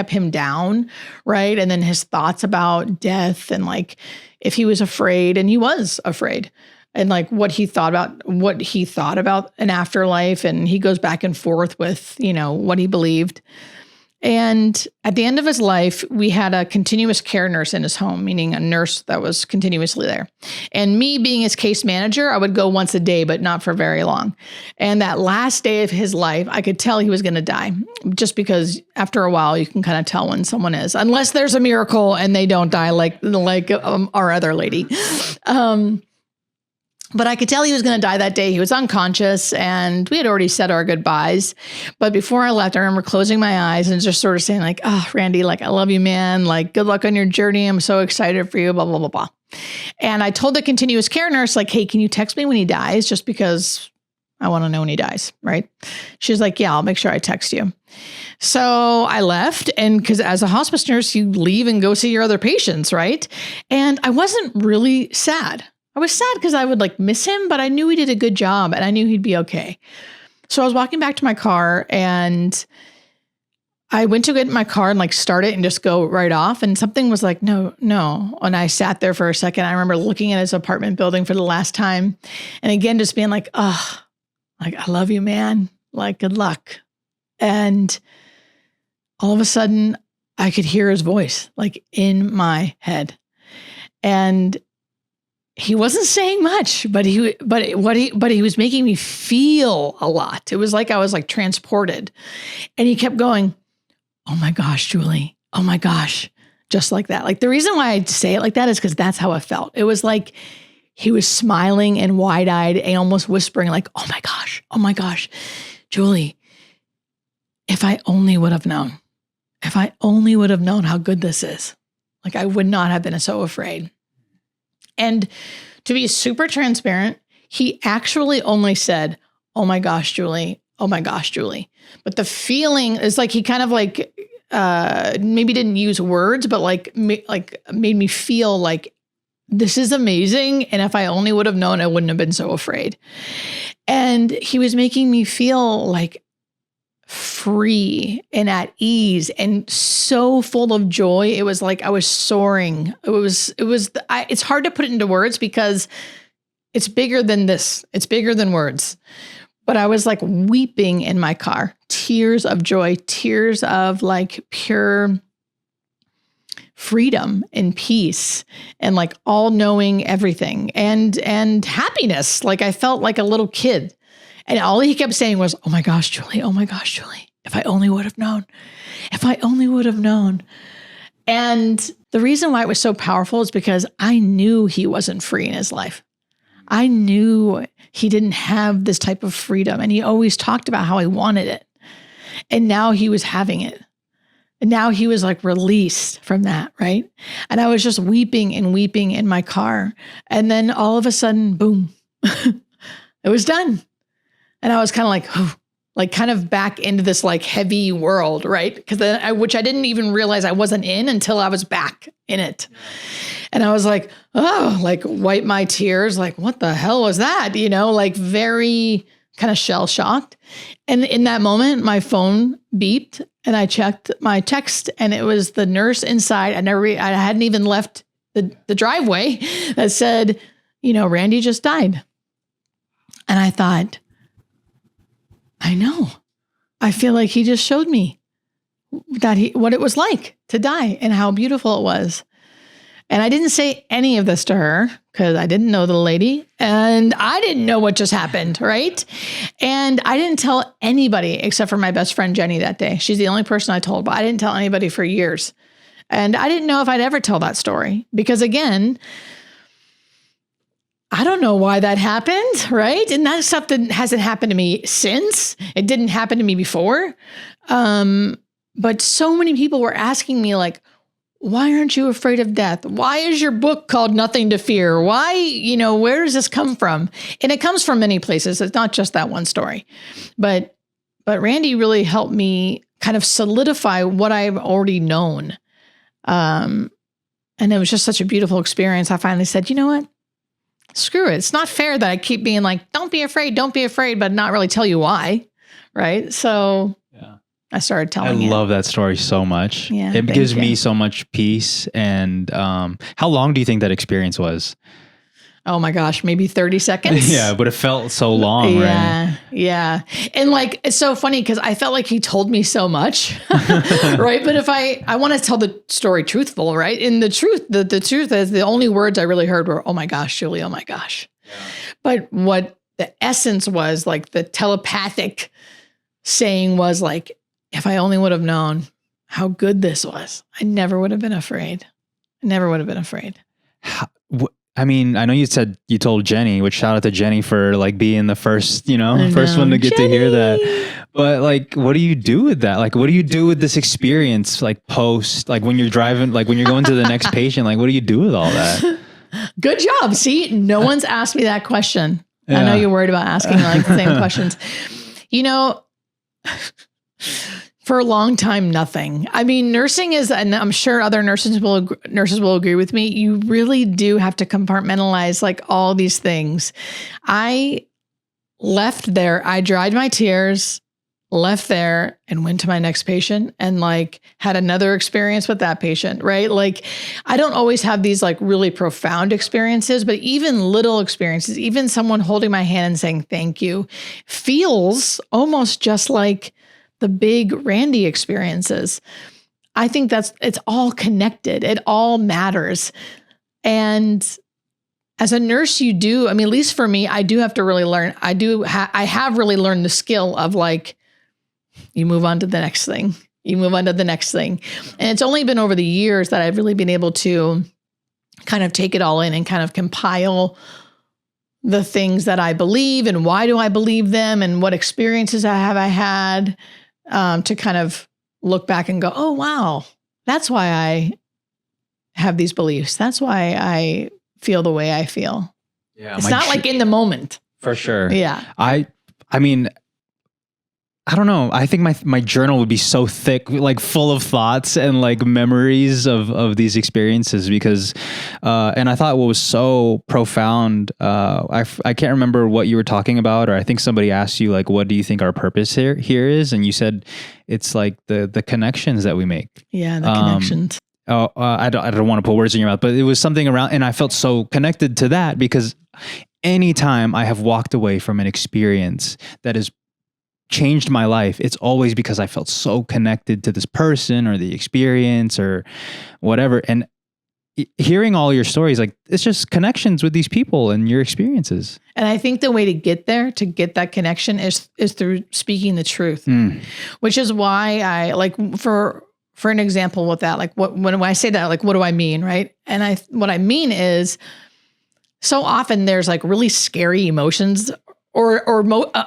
him down, right? And then his thoughts about death and like if he was afraid, and he was afraid, and like what he thought about an afterlife. And he goes back and forth with, what he believed. And at the end of his life, we had a continuous care nurse in his home, meaning a nurse that was continuously there. And me being his case manager, I would go once a day, but not for very long. And that last day of his life, I could tell he was going to die, just because after a while, you can kind of tell when someone is, unless there's a miracle and they don't die like our other lady. But I could tell he was going to die that day. He was unconscious, and we had already said our goodbyes. But before I left, I remember closing my eyes and just sort of saying like, "Oh, Randy, like, I love you, man. Like, good luck on your journey. I'm so excited for you, blah, blah, blah, blah." And I told the continuous care nurse, like, "Hey, can you text me when he dies? Just because I want to know when he dies," right? She's like, "Yeah, I'll make sure I text you." So I left, and because as a hospice nurse, you leave and go see your other patients, right? And I wasn't really sad. I was sad because I would like miss him, but I knew he did a good job and I knew he'd be okay. So I was walking back to my car, and I went to get in my car and like start it and just go right off. And something was like, no. And I sat there for a second. I remember looking at his apartment building for the last time. And again, just being like, "Oh, like, I love you, man. Like, good luck." And all of a sudden I could hear his voice like in my head. And he wasn't saying much, but he was making me feel a lot. It was like I was like transported. And he kept going, "Oh my gosh, Julie. Oh my gosh." Just like that. Like the reason why I say it like that is because that's how it felt. It was like he was smiling and wide-eyed and almost whispering like, "Oh my gosh, Julie, if I only would have known. If I only would have known how good this is. Like I would not have been so afraid." And to be super transparent, he actually only said, "Oh my gosh, Julie. Oh my gosh, Julie." But the feeling is like he kind of like maybe didn't use words, but like made me feel like this is amazing. And if I only would have known, I wouldn't have been so afraid. And he was making me feel like free and at ease and so full of joy. It was like I was soaring. It's hard to put it into words because it's bigger than this. It's bigger than words. But I was like weeping in my car, tears of joy, tears of like pure freedom and peace and like all knowing everything and happiness. Like I felt like a little kid. And all he kept saying was, "Oh my gosh, Julie. Oh my gosh, Julie. If I only would have known. If I only would have known." And the reason why it was so powerful is because I knew he wasn't free in his life. I knew he didn't have this type of freedom. And he always talked about how he wanted it. And now he was having it. And now he was like released from that, right? And I was just weeping and weeping in my car. And then all of a sudden, boom, it was done. And I was kind of like, oh, like kind of back into this like heavy world, right? Because then which I didn't even realize I wasn't in until I was back in it. And I was like, oh, like wipe my tears. Like, what the hell was that? You know, like very kind of shell shocked. And in that moment, my phone beeped and I checked my text and it was the nurse inside. I hadn't even left the driveway that said, you know, Randy just died. And I thought, I know. I feel like he just showed me what it was like to die and how beautiful it was. And I didn't say any of this to her because I didn't know the lady and I didn't know what just happened, right? And I didn't tell anybody except for my best friend, Jenny, that day. She's the only person I told, but I didn't tell anybody for years. And I didn't know if I'd ever tell that story because again, I don't know why that happened, right? And that's stuff that hasn't happened to me since. It didn't happen to me before. But so many people were asking me like, why aren't you afraid of death? Why is your book called Nothing to Fear? Why, you know, where does this come from? And it comes from many places. It's not just that one story. But Randy really helped me kind of solidify what I've already known. And it was just such a beautiful experience. I finally said, you know what? Screw it. It's not fair that I keep being like, don't be afraid, but not really tell you why. Right. So yeah. I started telling I love that story so much. Yeah, it gives me so much peace. And how long do you think that experience was? Oh my gosh, maybe 30 seconds. Yeah, but it felt so long, right? Yeah. And like, it's so funny because I felt like he told me so much, right? But if I want to tell the story truthful, right? And the truth is the only words I really heard were, oh my gosh, Julie, oh my gosh. Yeah. But what the essence was, like the telepathic saying was like, if I only would have known how good this was, I never would have been afraid. I mean, I know you said you told Jenny, which shout out to Jenny for like being the first, first one to get to hear that. But like, what do you do with that? Like, what do you do with this experience? Like post, like when you're driving, like when you're going to the next patient, like what do you do with all that? Good job. See, no one's asked me that question. Yeah. I know you're worried about asking like the same questions. For a long time, nothing. I mean, nursing is, and I'm sure other nurses will agree with me, you really do have to compartmentalize like all these things. I left there, I dried my tears, left there and went to my next patient and like had another experience with that patient, right? Like I don't always have these like really profound experiences, but even little experiences, even someone holding my hand and saying thank you feels almost just like the big Randy experiences. I think it's all connected. It all matters. And as a nurse, you do, I mean, at least for me, I do have to really learn. I have really learned the skill of like, you move on to the next thing. And it's only been over the years that I've really been able to kind of take it all in and kind of compile the things that I believe and why do I believe them and what experiences I had. To kind of look back and go, oh, wow, that's why I have these beliefs. That's why I feel the way I feel. Yeah, it's not like in the moment. For sure. Yeah. I mean, I don't know. I think my journal would be so thick, like full of thoughts and like memories of these experiences because, and I thought what was so profound, I can't remember what you were talking about, or I think somebody asked you like, what do you think our purpose here is? And you said, it's like the connections that we make. Yeah. The connections. I don't want to put words in your mouth, but it was something around, and I felt so connected to that because anytime I have walked away from an experience that is changed my life, it's always because I felt so connected to this person or the experience or whatever. And hearing all your stories, like it's just connections with these people and your experiences. And I think the way to get there, to get that connection is through speaking the truth, which is why I like for an example with that, like when I say that, like, what do I mean? Right. And what I mean is so often there's like really scary emotions or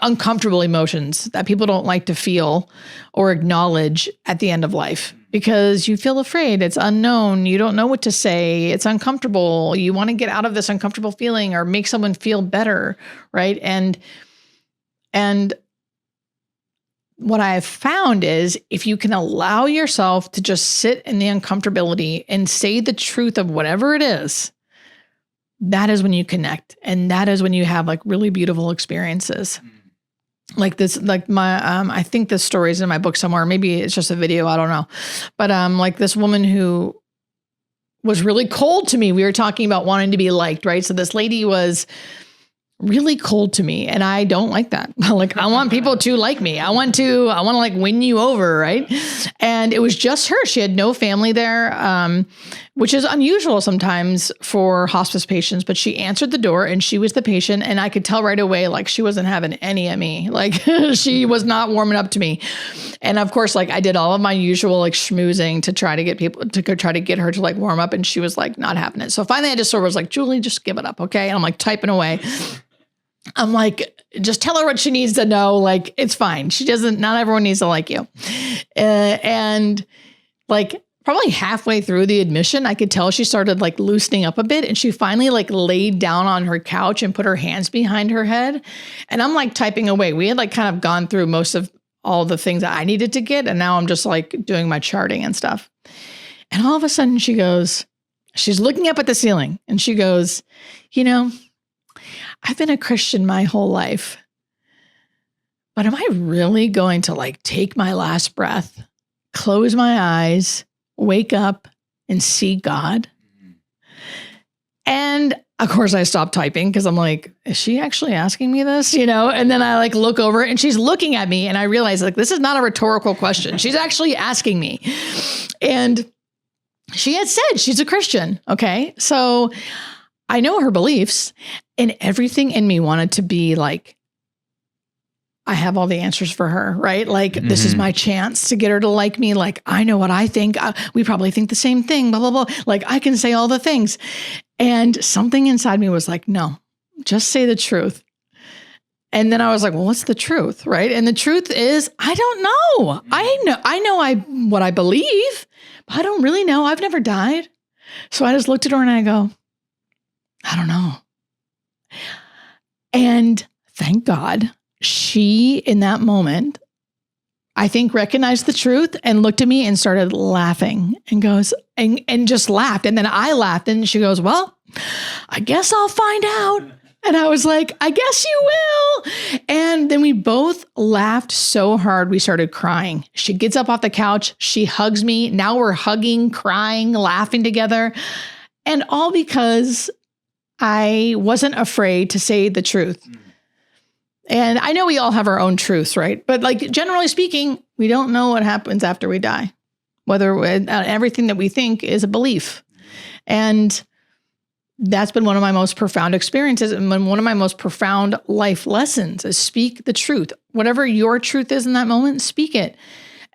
uncomfortable emotions that people don't like to feel or acknowledge at the end of life. because you feel afraid. It's unknown. You don't know what to say. It's uncomfortable. You want to get out of this uncomfortable feeling or make someone feel better, right? And what I have found is if you can allow yourself to just sit in the uncomfortability and say the truth of whatever it is, that is when you connect. And that is when you have like really beautiful experiences. Like this, like I think this story is in my book somewhere. Maybe it's just a video. I don't know. But like this woman who was really cold to me. We were talking about wanting to be liked, right? So this lady was really cold to me. And I don't like that. Like, I want people to like me. I want to like win you over. Right. And it was just her. She had no family there, which is unusual sometimes for hospice patients, but she answered the door and she was the patient. And I could tell right away, like she wasn't having any of me. Like she was not warming up to me. And of course, like I did all of my usual like schmoozing to try to get people to try to get her to like warm up. And she was like not having it. So finally I just sort of was like, Julie, just give it up. Okay. And I'm like typing away. I'm like, just tell her what she needs to know. Like, it's fine. Not everyone needs to like you. And like probably halfway through the admission, I could tell she started like loosening up a bit. And she finally like laid down on her couch and put her hands behind her head. And I'm like typing away. We had like kind of gone through most of all the things that I needed to get. And now I'm just like doing my charting and stuff. And all of a sudden she's looking up at the ceiling and she goes, I've been a Christian my whole life, but am I really going to like take my last breath, close my eyes, wake up and see God? And of course I stopped typing because I'm like, is she actually asking me this? And then I like look over and she's looking at me and I realize like, this is not a rhetorical question. She's actually asking me. And she had said she's a Christian. Okay. So I know her beliefs and everything in me wanted to be like, I have all the answers for her, right? Like, this is my chance to get her to like me. Like, I know what I think. We probably think the same thing, blah, blah, blah. Like, I can say all the things. And something inside me was like, no, just say the truth. And then I was like, well, what's the truth, right? And the truth is, I don't know. I know what I believe, but I don't really know. I've never died. So I just looked at her and I go, I don't know. And thank God, she, in that moment, I think recognized the truth and looked at me and started laughing and goes, and just laughed. And then I laughed and she goes, well, I guess I'll find out. And I was like, I guess you will. And then we both laughed so hard, we started crying. She gets up off the couch. She hugs me. Now we're hugging, crying, laughing together. And all because I wasn't afraid to say the truth. And I know we all have our own truths, right? But like generally speaking, we don't know what happens after we die. Whether everything that we think is a belief. And that's been one of my most profound experiences and one of my most profound life lessons is speak the truth. Whatever your truth is in that moment, speak it.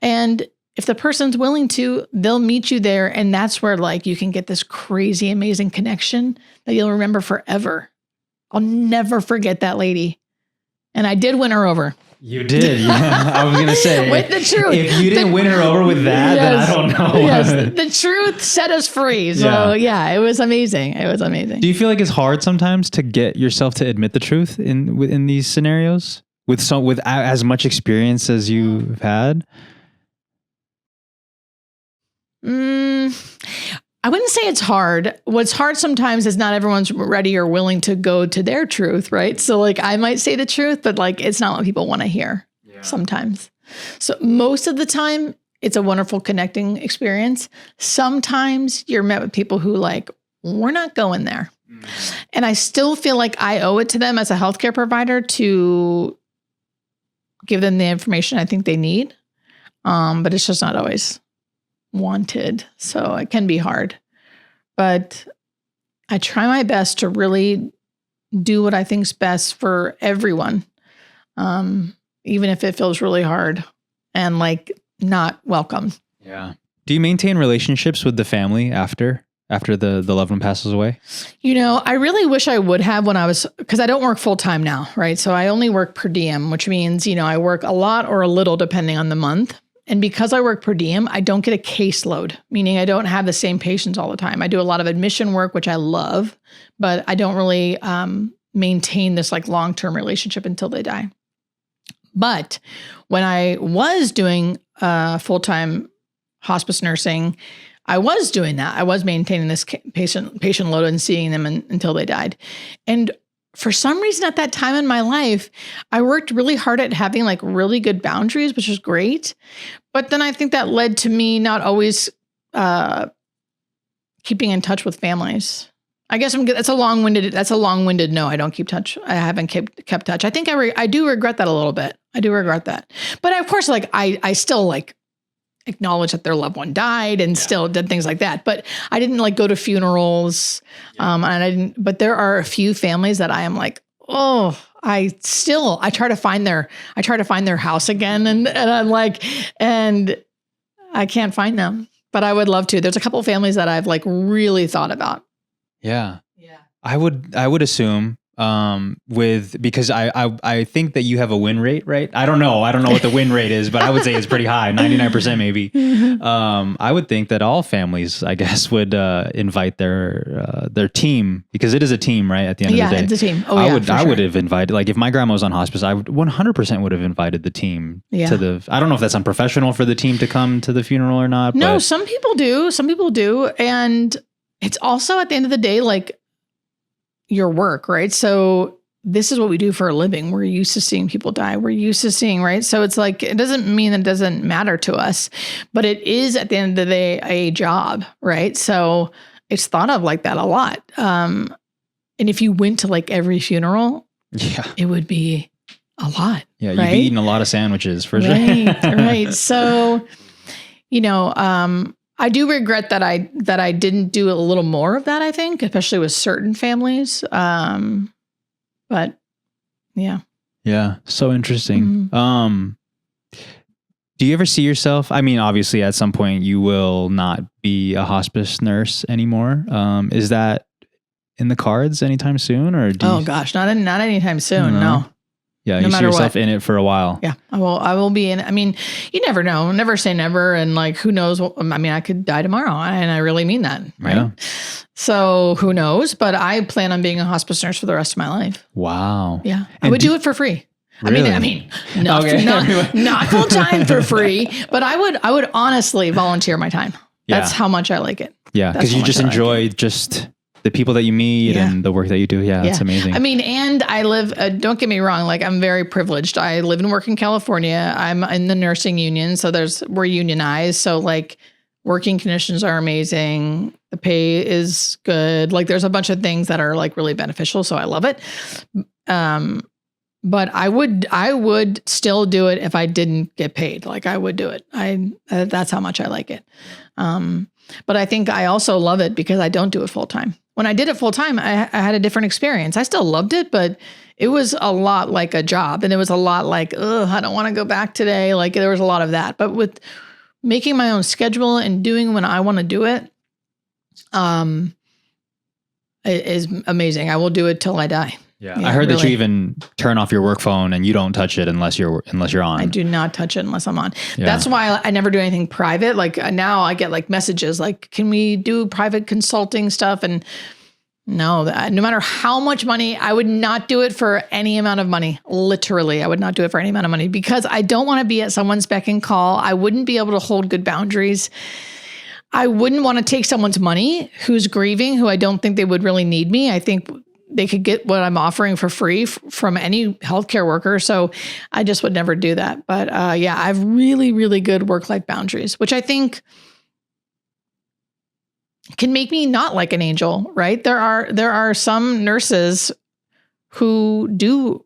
And if the person's willing to, they'll meet you there. And that's where like you can get this crazy, amazing connection that you'll remember forever. I'll never forget that lady. And I did win her over. You did. Yeah. I was going to say. With the truth. If you didn't win her over with that, then I don't know. Yes, the truth set us free. So yeah, it was amazing. It was amazing. Do you feel like it's hard sometimes to get yourself to admit the truth in these scenarios with as much experience as you've had? I wouldn't say it's hard. What's hard sometimes is not everyone's ready or willing to go to their truth, right? So like I might say the truth, but like it's not what people want to hear sometimes. So most of the time, it's a wonderful connecting experience. Sometimes you're met with people who like, we're not going there. And I still feel like I owe it to them as a healthcare provider to give them the information I think they need. But it's just not always wanted. So it can be hard, but I try my best to really do what I think's best for everyone. Even if it feels really hard and like not welcome. Yeah. Do you maintain relationships with the family after the loved one passes away? I really wish I would have because I don't work full time now, right? So I only work per diem, which means, I work a lot or a little depending on the month. And because I work per diem, I don't get a caseload, meaning I don't have the same patients all the time. I do a lot of admission work, which I love, but I don't really maintain this like long-term relationship until they die. But when I was doing full-time hospice nursing, I was doing that. I was maintaining this patient load and seeing them until they died. And for some reason at that time in my life, I worked really hard at having like really good boundaries, which was great. But then I think that led to me not always keeping in touch with families. I guess that's a long-winded no. I don't keep touch. I haven't kept touch. I think I do regret that a little bit. I do regret that. But of course, like I still like acknowledge that their loved one died and still did things like that. But I didn't like go to funerals. But there are a few families that I am like, oh, I try to find their house again. And I'm like, and I can't find them, but I would love to. There's a couple of families that I've like really thought about. Yeah. I would assume, because I think that you have a win rate, right? I don't know what the win rate is, but I would say it's pretty high, 99% maybe. I would think that all families, I guess, would invite their team, because it is a team, right? At the end of the day. Yeah, it's a team. Oh, I would have invited, like if my grandma was on hospice, I would 100% would have invited the team to I don't know if that's unprofessional for the team to come to the funeral or not. No, but some people do. And it's also at the end of the day, like, your work, right? So this is what we do for a living. We're used to seeing people die. We're used to seeing, right? So it's like, it doesn't mean that it doesn't matter to us, but it is at the end of the day, a job, right? So it's thought of like that a lot. And if you went to like every funeral, it would be a lot. Yeah. You'd be eating a lot of sandwiches for sure. Right. So, I do regret that I didn't do a little more of that, I think, especially with certain families. But yeah. Yeah. So interesting. Do you ever see yourself? I mean, obviously at some point you will not be a hospice nurse anymore. Is that in the cards anytime soon, or gosh, not anytime soon. No. Yeah, you see yourself in it for a while. Yeah, I will be in. I mean, you never know. Never say never. And like, who knows? I could die tomorrow, and I really mean that. Right. Yeah. So who knows? But I plan on being a hospice nurse for the rest of my life. Wow. Yeah, I would do it for free. Really? I mean, not full time for free, but I would honestly volunteer my time. That's how much I like it. Yeah, because you just enjoy just the people that you meet and the work that you do. Yeah, that's amazing. I mean, and I live, don't get me wrong, like I'm very privileged. I live and work in California. I'm in the nursing union. So we're unionized. So like working conditions are amazing. The pay is good. Like there's a bunch of things that are like really beneficial. So I love it. But I would still do it if I didn't get paid. Like I would do it. That's how much I like it. But I think I also love it because I don't do it full time. When I did it full time, I had a different experience. I still loved it, but it was a lot like a job. And it was a lot like, I don't want to go back today. Like there was a lot of that. But with making my own schedule and doing when I want to do it, it is amazing. I will do it till I die. Yeah, I heard that you even turn off your work phone and you don't touch it unless you're on. I do not touch it unless I'm on. Yeah. That's why I never do anything private. Like now I get like messages like, can we do private consulting stuff? And no matter how much money, I would not do it for any amount of money. Literally, I would not do it for any amount of money because I don't want to be at someone's beck and call. I wouldn't be able to hold good boundaries. I wouldn't want to take someone's money who's grieving, who I don't think they would really need me. I think they could get what I'm offering for free from any healthcare worker. So I just would never do that. But I have really, really good work-life boundaries, which I think can make me not like an angel, right? There are some nurses who do.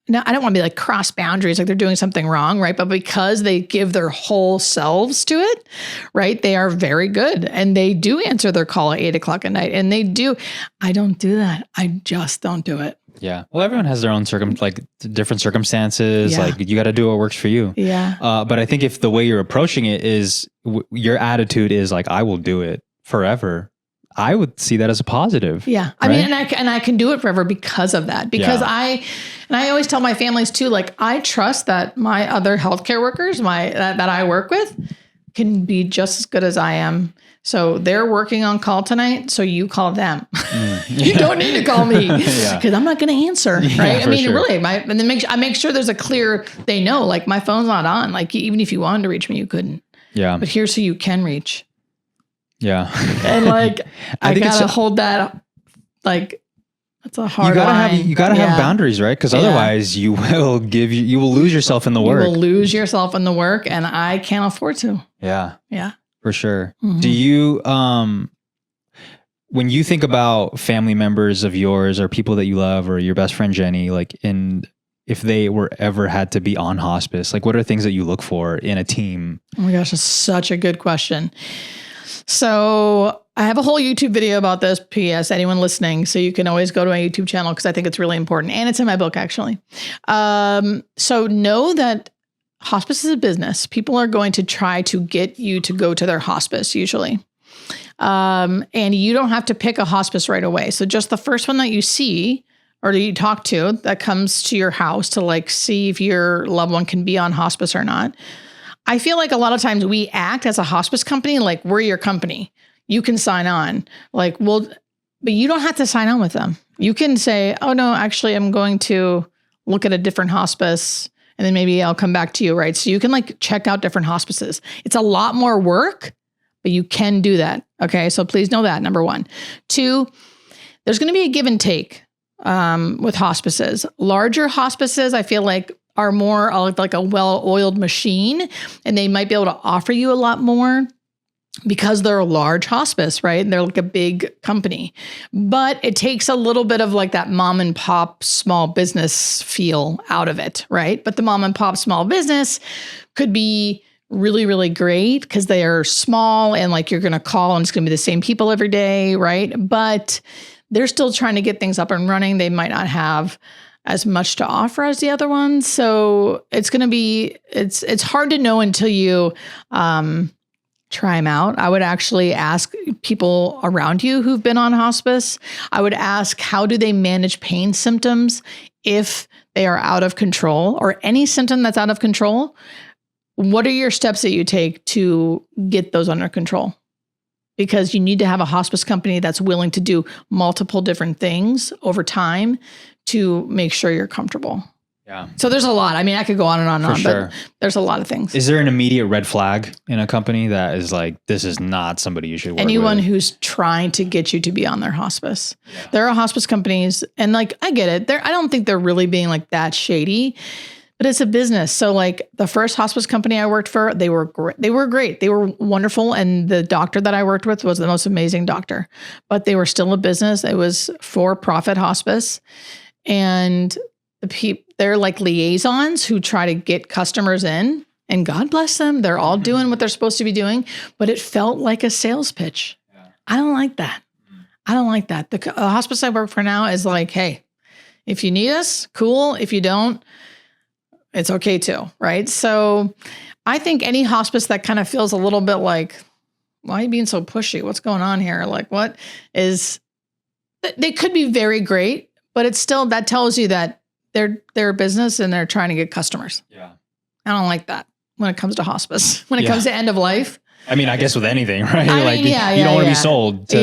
Now, I don't want to be like cross boundaries, like they're doing something wrong, right? But because they give their whole selves to it, right? They are very good and they do answer their call at 8:00 at night and they do. I don't do that. I just don't do it. Yeah. Well, everyone has their own different circumstances. Yeah. Like you got to do what works for you. Yeah. But I think if the way you're approaching it is your attitude is like, I will do it forever. I would see that as a positive. Yeah. I mean, and I can do it forever because of that, because I always tell my families too, like, I trust that my other healthcare workers, that I work with, can be just as good as I am. So they're working on call tonight. So you call them. You don't need to call me because I'm not going to answer. Right. I mean, really, and then I make sure there's a clear, they know, like, my phone's not on. Like, even if you wanted to reach me, you couldn't. Yeah. But here's who you can reach. Yeah. And like, I gotta hold that, like, that's a hard line. You gotta have boundaries, right? Because otherwise you will lose yourself in the work. You will lose yourself in the work, and I can't afford to. Yeah. Yeah. For sure. Mm-hmm. Do you, when you think about family members of yours or people that you love or your best friend, Jenny, like, if they were ever had to be on hospice, like, what are things that you look for in a team? Oh my gosh, that's such a good question. So I have a whole YouTube video about this, PS, anyone listening. So you can always go to my YouTube channel because I think it's really important. And it's in my book, actually. So know that hospice is a business. People are going to try to get you to go to their hospice usually. And you don't have to pick a hospice right away. So just the first one that you see or that you talk to that comes to your house to, like, see if your loved one can be on hospice or not. I feel like a lot of times we act as a hospice company like we're your company. You can sign on. Like, well, but you don't have to sign on with them. You can say, oh, no, actually, I'm going to look at a different hospice and then maybe I'll come back to you, right? So you can, like, check out different hospices. It's a lot more work, but you can do that. Okay, so please know that, number one. Two, there's going to be a give and take with hospices. Larger hospices, I feel like, are more like a well-oiled machine, and they might be able to offer you a lot more because they're a large hospice, right? They're like a big company, but it takes a little bit of, like, that mom and pop small business feel out of it, right? But the mom and pop small business could be really, really great because they are small and, like, you're going to call and it's going to be the same people every day, right? But they're still trying to get things up and running. They might not have as much to offer as the other ones. So it's going to be, it's hard to know until you try them out. I would actually ask people around you who've been on hospice. I would ask, how do they manage pain symptoms if they are out of control, or any symptom that's out of control? What are your steps that you take to get those under control? Because you need to have a hospice company that's willing to do multiple different things over time to make sure you're comfortable. Yeah. So there's a lot. I mean, I could go on and on, but there's a lot of things. Is there an immediate red flag in a company that is like, this is not somebody you should work with? Anyone who's trying to get you to be on their hospice. Yeah. There are hospice companies, and, like, I get it. I don't think they're really being, like, that shady, but it's a business. So, like, the first hospice company I worked for, they were great. They were great. They were wonderful. And the doctor that I worked with was the most amazing doctor, but they were still a business. It was for-profit hospice. And they're like liaisons who try to get customers in, and God bless them. They're all doing what they're supposed to be doing, but it felt like a sales pitch. Yeah. I don't like that. I don't like that. The hospice I work for now is like, hey, if you need us, cool. If you don't, it's okay too, right? So I think any hospice that kind of feels a little bit like, why are you being so pushy? What's going on here? Like, what is, they could be very great, but it's still, that tells you that they're a business and they're trying to get customers. Yeah. I don't like that when it comes to hospice, when it comes to end of life. I mean, I guess with anything, right? You don't want to be sold to,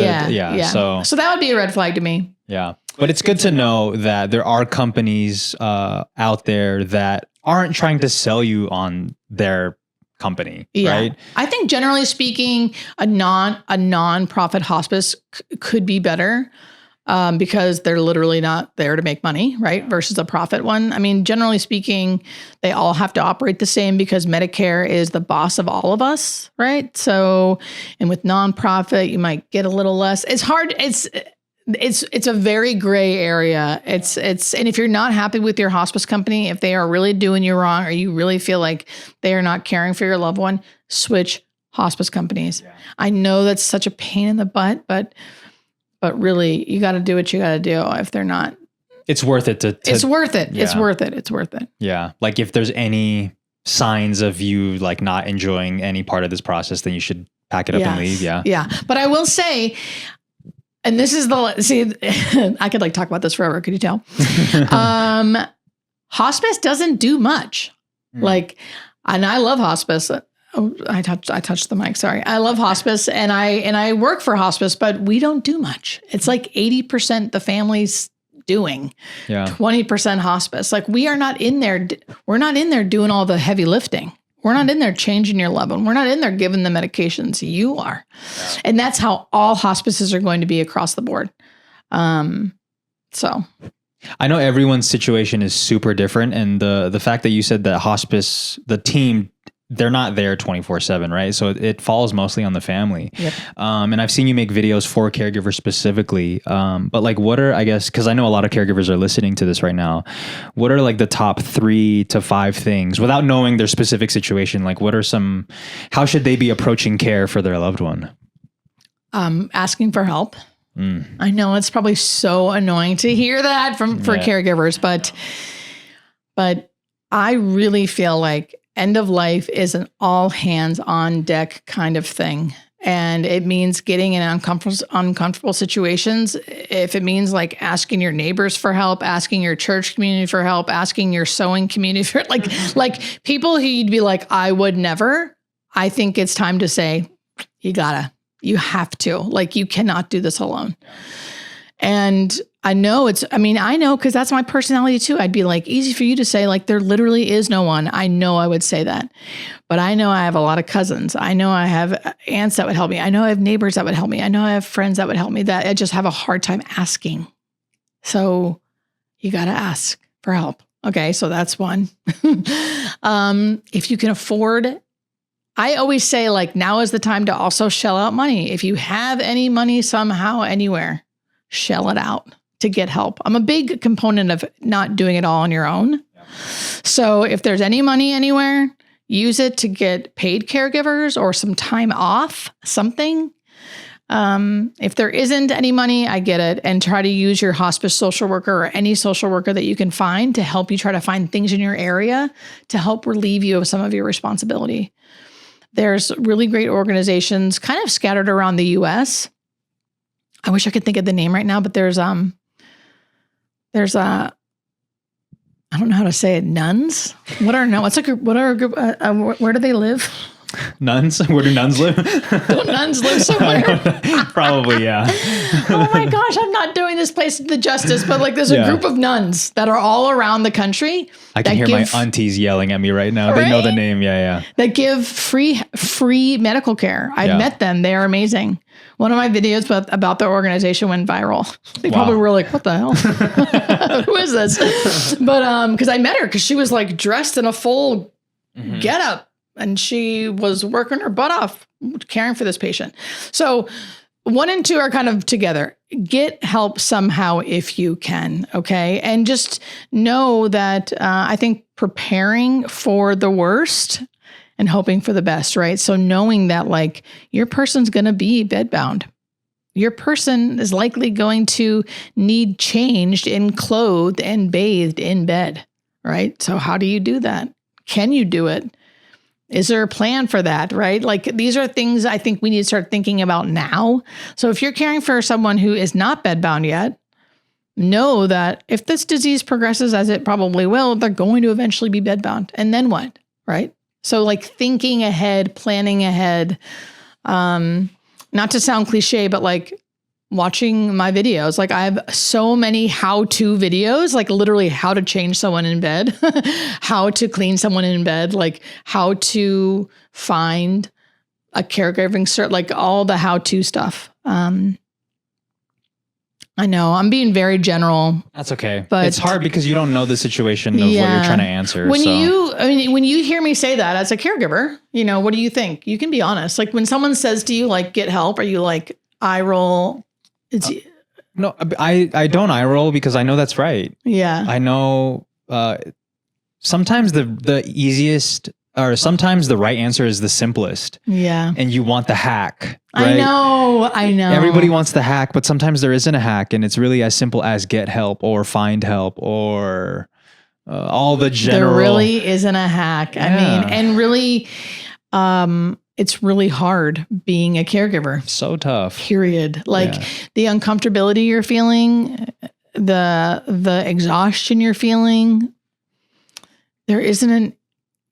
So that would be a red flag to me. Yeah. But it's good to know that there are companies out there that aren't trying to sell you on their company, right? I think generally speaking, a non-profit hospice could be better. Because they're literally not there to make money, right? Versus a profit one. I mean, generally speaking, they all have to operate the same because Medicare is the boss of all of us, right? So, and with nonprofit, you might get a little less. It's hard. It's a very gray area. And if you're not happy with your hospice company, if they are really doing you wrong, or you really feel like they are not caring for your loved one, switch hospice companies. Yeah. I know that's such a pain in the butt, but really, you got to do what you got to do. If they're not, it's worth it to it's worth it. Yeah. It's worth it. It's worth it. Yeah. Like, if there's any signs of you, like, not enjoying any part of this process, then you should pack it up and leave. Yeah. Yeah. But I will say, and this is I could like talk about this forever. Could you tell? Hospice doesn't do much. Like, and I love hospice. Oh, I touched the mic. Sorry. I love hospice and I work for hospice, but we don't do much. It's like 80% the family's doing, 20% hospice. Like we're not in there doing all the heavy lifting. We're not in there changing your loved one. We're not in there giving the medications. You are. Yeah. And that's how all hospices are going to be across the board. So I know everyone's situation is super different. And the fact that you said that hospice, the team, they're not there 24/7, right? So it falls mostly on the family. Yep. And I've seen you make videos for caregivers specifically. But like, what are, I guess, because I know a lot of caregivers are listening to this right now. What are like the top 3 to 5 things without knowing their specific situation? Like how should they be approaching care for their loved one? Asking for help. I know it's probably so annoying to hear that for caregivers, but I really feel like end of life is an all hands on deck kind of thing. And it means getting in uncomfortable situations. If it means like asking your neighbors for help, asking your church community for help, asking your sewing community for like people who you'd be like, I would never. I think it's time to say, you have to, like, you cannot do this alone. And I know because that's my personality too. I'd be like, easy for you to say, like, there literally is no one. I know I would say that, but I know I have a lot of cousins. I know I have aunts that would help me. I know I have neighbors that would help me. I know I have friends that would help me, that I just have a hard time asking. So you got to ask for help. Okay. So that's one. If you can afford, I always say, like, now is the time to also shell out money. If you have any money somehow, anywhere, shell it out to get help. I'm a big component of not doing it all on your own. Yeah. So if there's any money anywhere, use it to get paid caregivers or some time off, something. If there isn't any money, I get it. And try to use your hospice social worker or any social worker that you can find to help you try to find things in your area to help relieve you of some of your responsibility. There's really great organizations kind of scattered around the US. I wish I could think of the name right now, but there's I don't know how to say it. Nuns? What are nuns? What's a group? What are a group? Where do they live? Nuns? Where do nuns live? Don't nuns live somewhere? Probably, yeah. Oh my gosh, I'm not doing this place the justice, but like there's a group of nuns that are all around the country. I can hear my aunties yelling at me right now. Right? They know the name. Yeah. That give free medical care. I've met them. They are amazing. One of my videos about their organization went viral. They probably were like, what the hell? Who is this? But because I met her because she was like dressed in a full getup. And she was working her butt off caring for this patient. So 1 and 2 are kind of together. Get help somehow if you can, okay? And just know that I think preparing for the worst and hoping for the best, right? So knowing that like your person's going to be bedbound. Your person is likely going to need changed and clothed and bathed in bed, right? So how do you do that? Can you do it? Is there a plan for that, right? Like these are things I think we need to start thinking about now. So if you're caring for someone who is not bedbound yet, know that if this disease progresses, as it probably will, they're going to eventually be bedbound. And then what, right? So like thinking ahead, planning ahead, not to sound cliche, but like watching my videos, like I have so many how-to videos, like literally how to change someone in bed, how to clean someone in bed, like how to find a caregiving cert, like all the how-to stuff. I know I'm being very general. That's okay. But it's hard because you don't know the situation of what you're trying to answer. When you hear me say that as a caregiver, what do you think? You can be honest. Like when someone says to you, like, get help, are you like eye roll? No, I don't eye roll because I know that's right. Yeah. I know sometimes the easiest or sometimes the right answer is the simplest. Yeah. And you want the hack. Right? I know. Everybody wants the hack, but sometimes there isn't a hack and it's really as simple as get help or find help or all the general. There really isn't a hack. Yeah. I mean, and really, it's really hard being a caregiver. So tough. Period. Like the uncomfortability you're feeling, the exhaustion you're feeling, there isn't an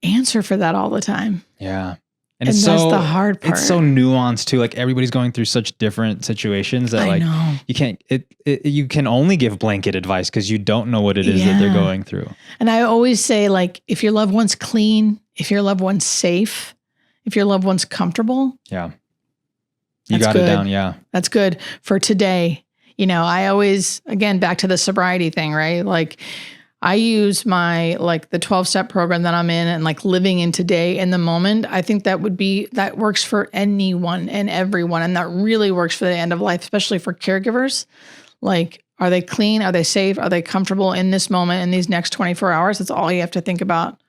answer for that all the time. Yeah. And that's the hard part. It's so nuanced too. Like everybody's going through such different situations that like you can't, you can only give blanket advice because you don't know what it is that they're going through. And I always say, like, if your loved one's clean, if your loved one's safe, if your loved one's comfortable. Yeah. You got it down. Yeah. That's good for today. You know, I always, again, back to the sobriety thing, right? Like, I use my, like the 12-step program that I'm in and like living in today in the moment. I think that works for anyone and everyone. And that really works for the end of life, especially for caregivers. Like, are they clean? Are they safe? Are they comfortable in this moment, in these next 24 hours? That's all you have to think about.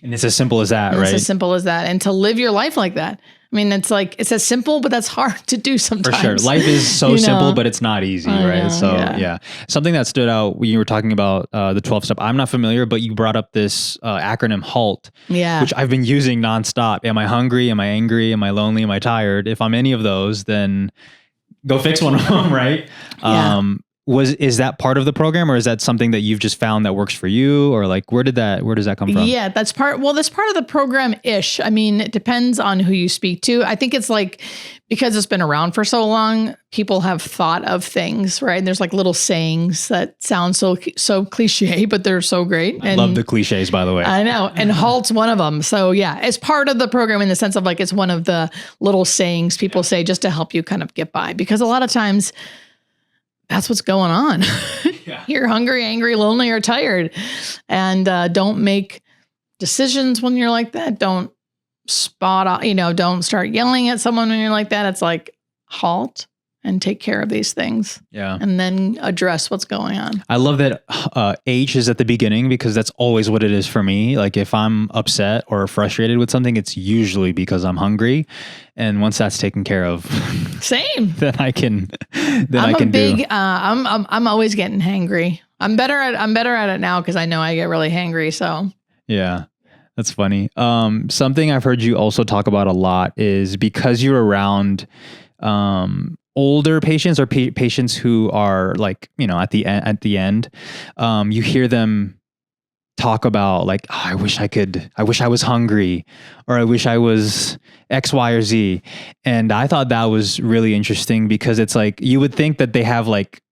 And it's as simple as that, right? It's as simple as that. And to live your life like that. I mean, it's like, it's as simple, but that's hard to do sometimes. For sure. Life is so simple, but it's not easy, right? So something that stood out when you were talking about the 12-step, I'm not familiar, but you brought up this acronym HALT, which I've been using nonstop. Am I hungry? Am I angry? Am I lonely? Am I tired? If I'm any of those, then go fix one of them, right? Is that part of the program, or is that something that you've just found that works for you, or like where does that come from? Yeah, that's part of the program-ish. I mean, it depends on who you speak to. I think it's like, because it's been around for so long, people have thought of things, right? And there's like little sayings that sound so cliche, but they're so great. I love the cliches, by the way. I know. And HALT's one of them. So yeah, it's part of the program in the sense of like, it's one of the little sayings people say just to help you kind of get by. Because a lot of times, that's what's going on. You're hungry, angry, lonely, or tired. And don't make decisions when you're like that. Don't don't start yelling at someone when you're like that. It's like, halt and take care of these things. Yeah. And then address what's going on. I love that H is at the beginning, because that's always what it is for me. Like if I'm upset or frustrated with something, it's usually because I'm hungry. And once that's taken care of, same. Then I can I'm always getting hangry. I'm better at it now because I know I get really hangry. So yeah. That's funny. Something I've heard you also talk about a lot is, because you're around older patients or patients who are like, at the end, you hear them talk about like, oh, I wish I was hungry, or I wish I was X, Y, or Z. And I thought that was really interesting, because it's like, you would think that they have like,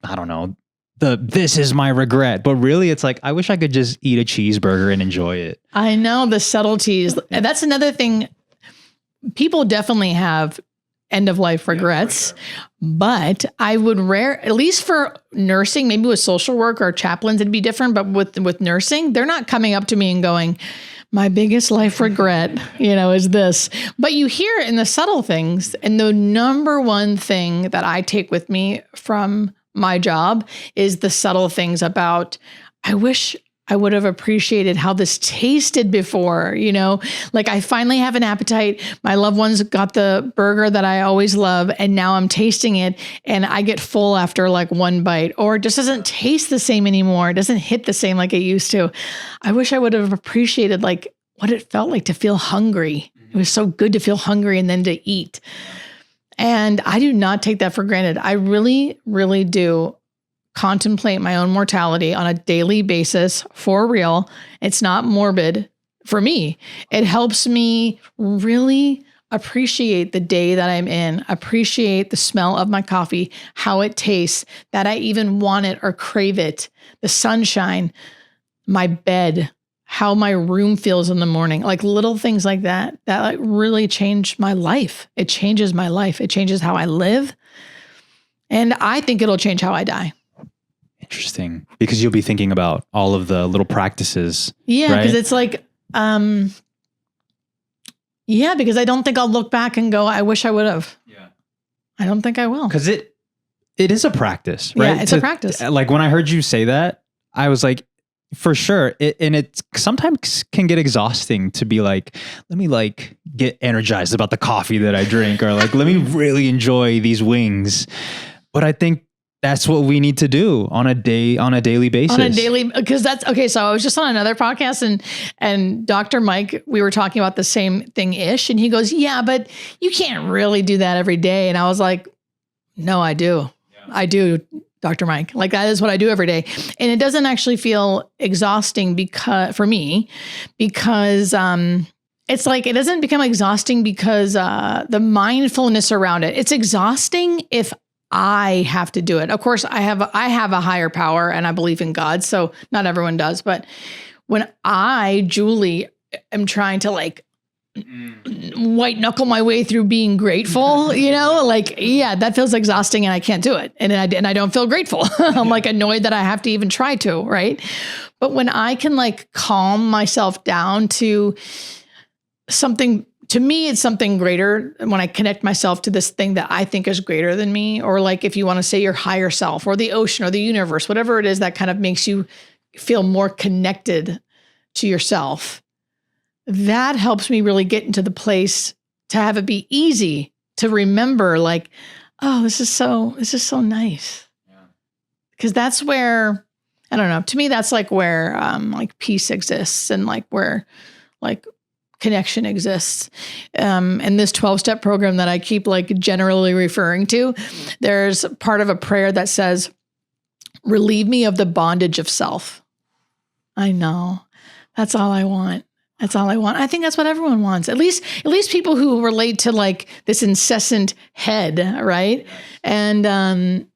I don't know, this is my regret, but really it's like, I wish I could just eat a cheeseburger and enjoy it. I know, the subtleties. That's another thing. People definitely have end of life regrets, but I would at least for nursing, maybe with social work or chaplains, it'd be different. But with nursing, they're not coming up to me and going, my biggest life regret, is this. But you hear in the subtle things, and the number one thing that I take with me from my job is the subtle things about, I wish I would have appreciated how this tasted before, like I finally have an appetite. My loved ones got the burger that I always love, and now I'm tasting it and I get full after like one bite, or it just doesn't taste the same anymore. It doesn't hit the same like it used to. I wish I would have appreciated like what it felt like to feel hungry. It was so good to feel hungry and then to eat. And I do not take that for granted. I really, really do contemplate my own mortality on a daily basis, for real. It's not morbid for me. It helps me really appreciate the day that I'm in, appreciate the smell of my coffee, how it tastes, that I even want it or crave it, the sunshine, my bed, how my room feels in the morning, like little things like that like really change my life. It changes my life. It changes how I live. And I think it'll change how I die. Interesting. Because you'll be thinking about all of the little practices. Yeah. Because it's like, because I don't think I'll look back and go, I wish I would have. Yeah. I don't think I will. Because it is a practice, right? Yeah, it's a practice. Like when I heard you say that, I was like, for sure. And it sometimes can get exhausting to be like, let me like get energized about the coffee that I drink, or like, let me really enjoy these wings. But I think that's what we need to do on a daily basis. Because that's okay. So I was just on another podcast and Dr. Mike, we were talking about the same thing ish. And he goes, yeah, but you can't really do that every day. And I was like, no, I do. Yeah. I do, Dr. Mike. Like that is what I do every day. And it doesn't actually feel exhausting for me, because it's like, it doesn't become exhausting because the mindfulness around it. It's exhausting if I have to do it. Of course, I have a higher power and I believe in God. So not everyone does. But when I, Julie, am trying to like white knuckle my way through being grateful, that feels exhausting and I can't do it. And I don't feel grateful. I'm like annoyed that I have to even try to, right? But when I can like calm myself down to something, to me, it's something greater when I connect myself to this thing that I think is greater than me, or like if you want to say your higher self or the ocean or the universe, whatever it is that kind of makes you feel more connected to yourself. That helps me really get into the place to have it be easy to remember like, oh, this is so nice. Because that's where, I don't know, to me, that's like where like peace exists and like where like connection exists. And this 12-step program that I keep like generally referring to, there's part of a prayer that says, relieve me of the bondage of self. I know. That's all I want. That's all I want. I think that's what everyone wants. At least people who relate to like this incessant head, right? And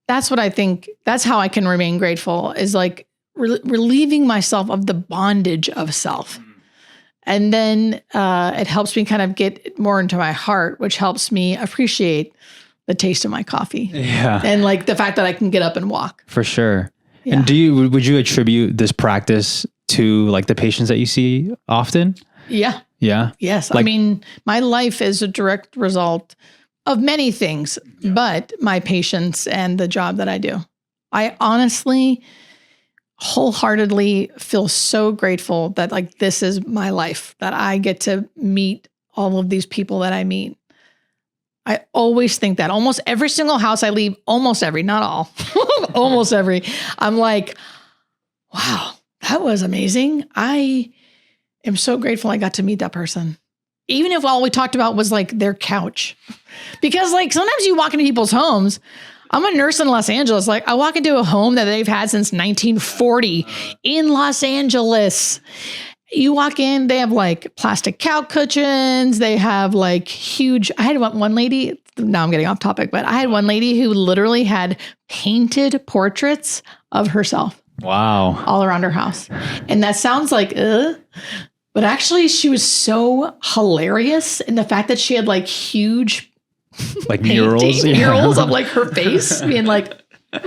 that's what I think. That's how I can remain grateful, is like relieving myself of the bondage of self. And then it helps me kind of get more into my heart, which helps me appreciate the taste of my coffee. Yeah. And like the fact that I can get up and walk. For sure. Yeah. And would you attribute this practice to like the patients that you see often? Yeah. Yeah. Yes. Like, I mean, my life is a direct result of many things, but my patients and the job that I do. I honestly, wholeheartedly feel so grateful that like this is my life, that I get to meet all of these people that I meet. I always think that almost every single house I leave, not all, almost every, I'm like, wow, that was amazing. I am so grateful I got to meet that person. Even if all we talked about was like their couch. Because like sometimes you walk into people's homes. I'm a nurse in Los Angeles. Like I walk into a home that they've had since 1940 in Los Angeles. You walk in, they have like plastic couch cushions. They have like huge, I had one lady, now I'm getting off topic, but I had one lady who literally had painted portraits of herself. Wow. All around her house. And that sounds like, but actually she was so hilarious in the fact that she had like huge like murals of like her face being like, I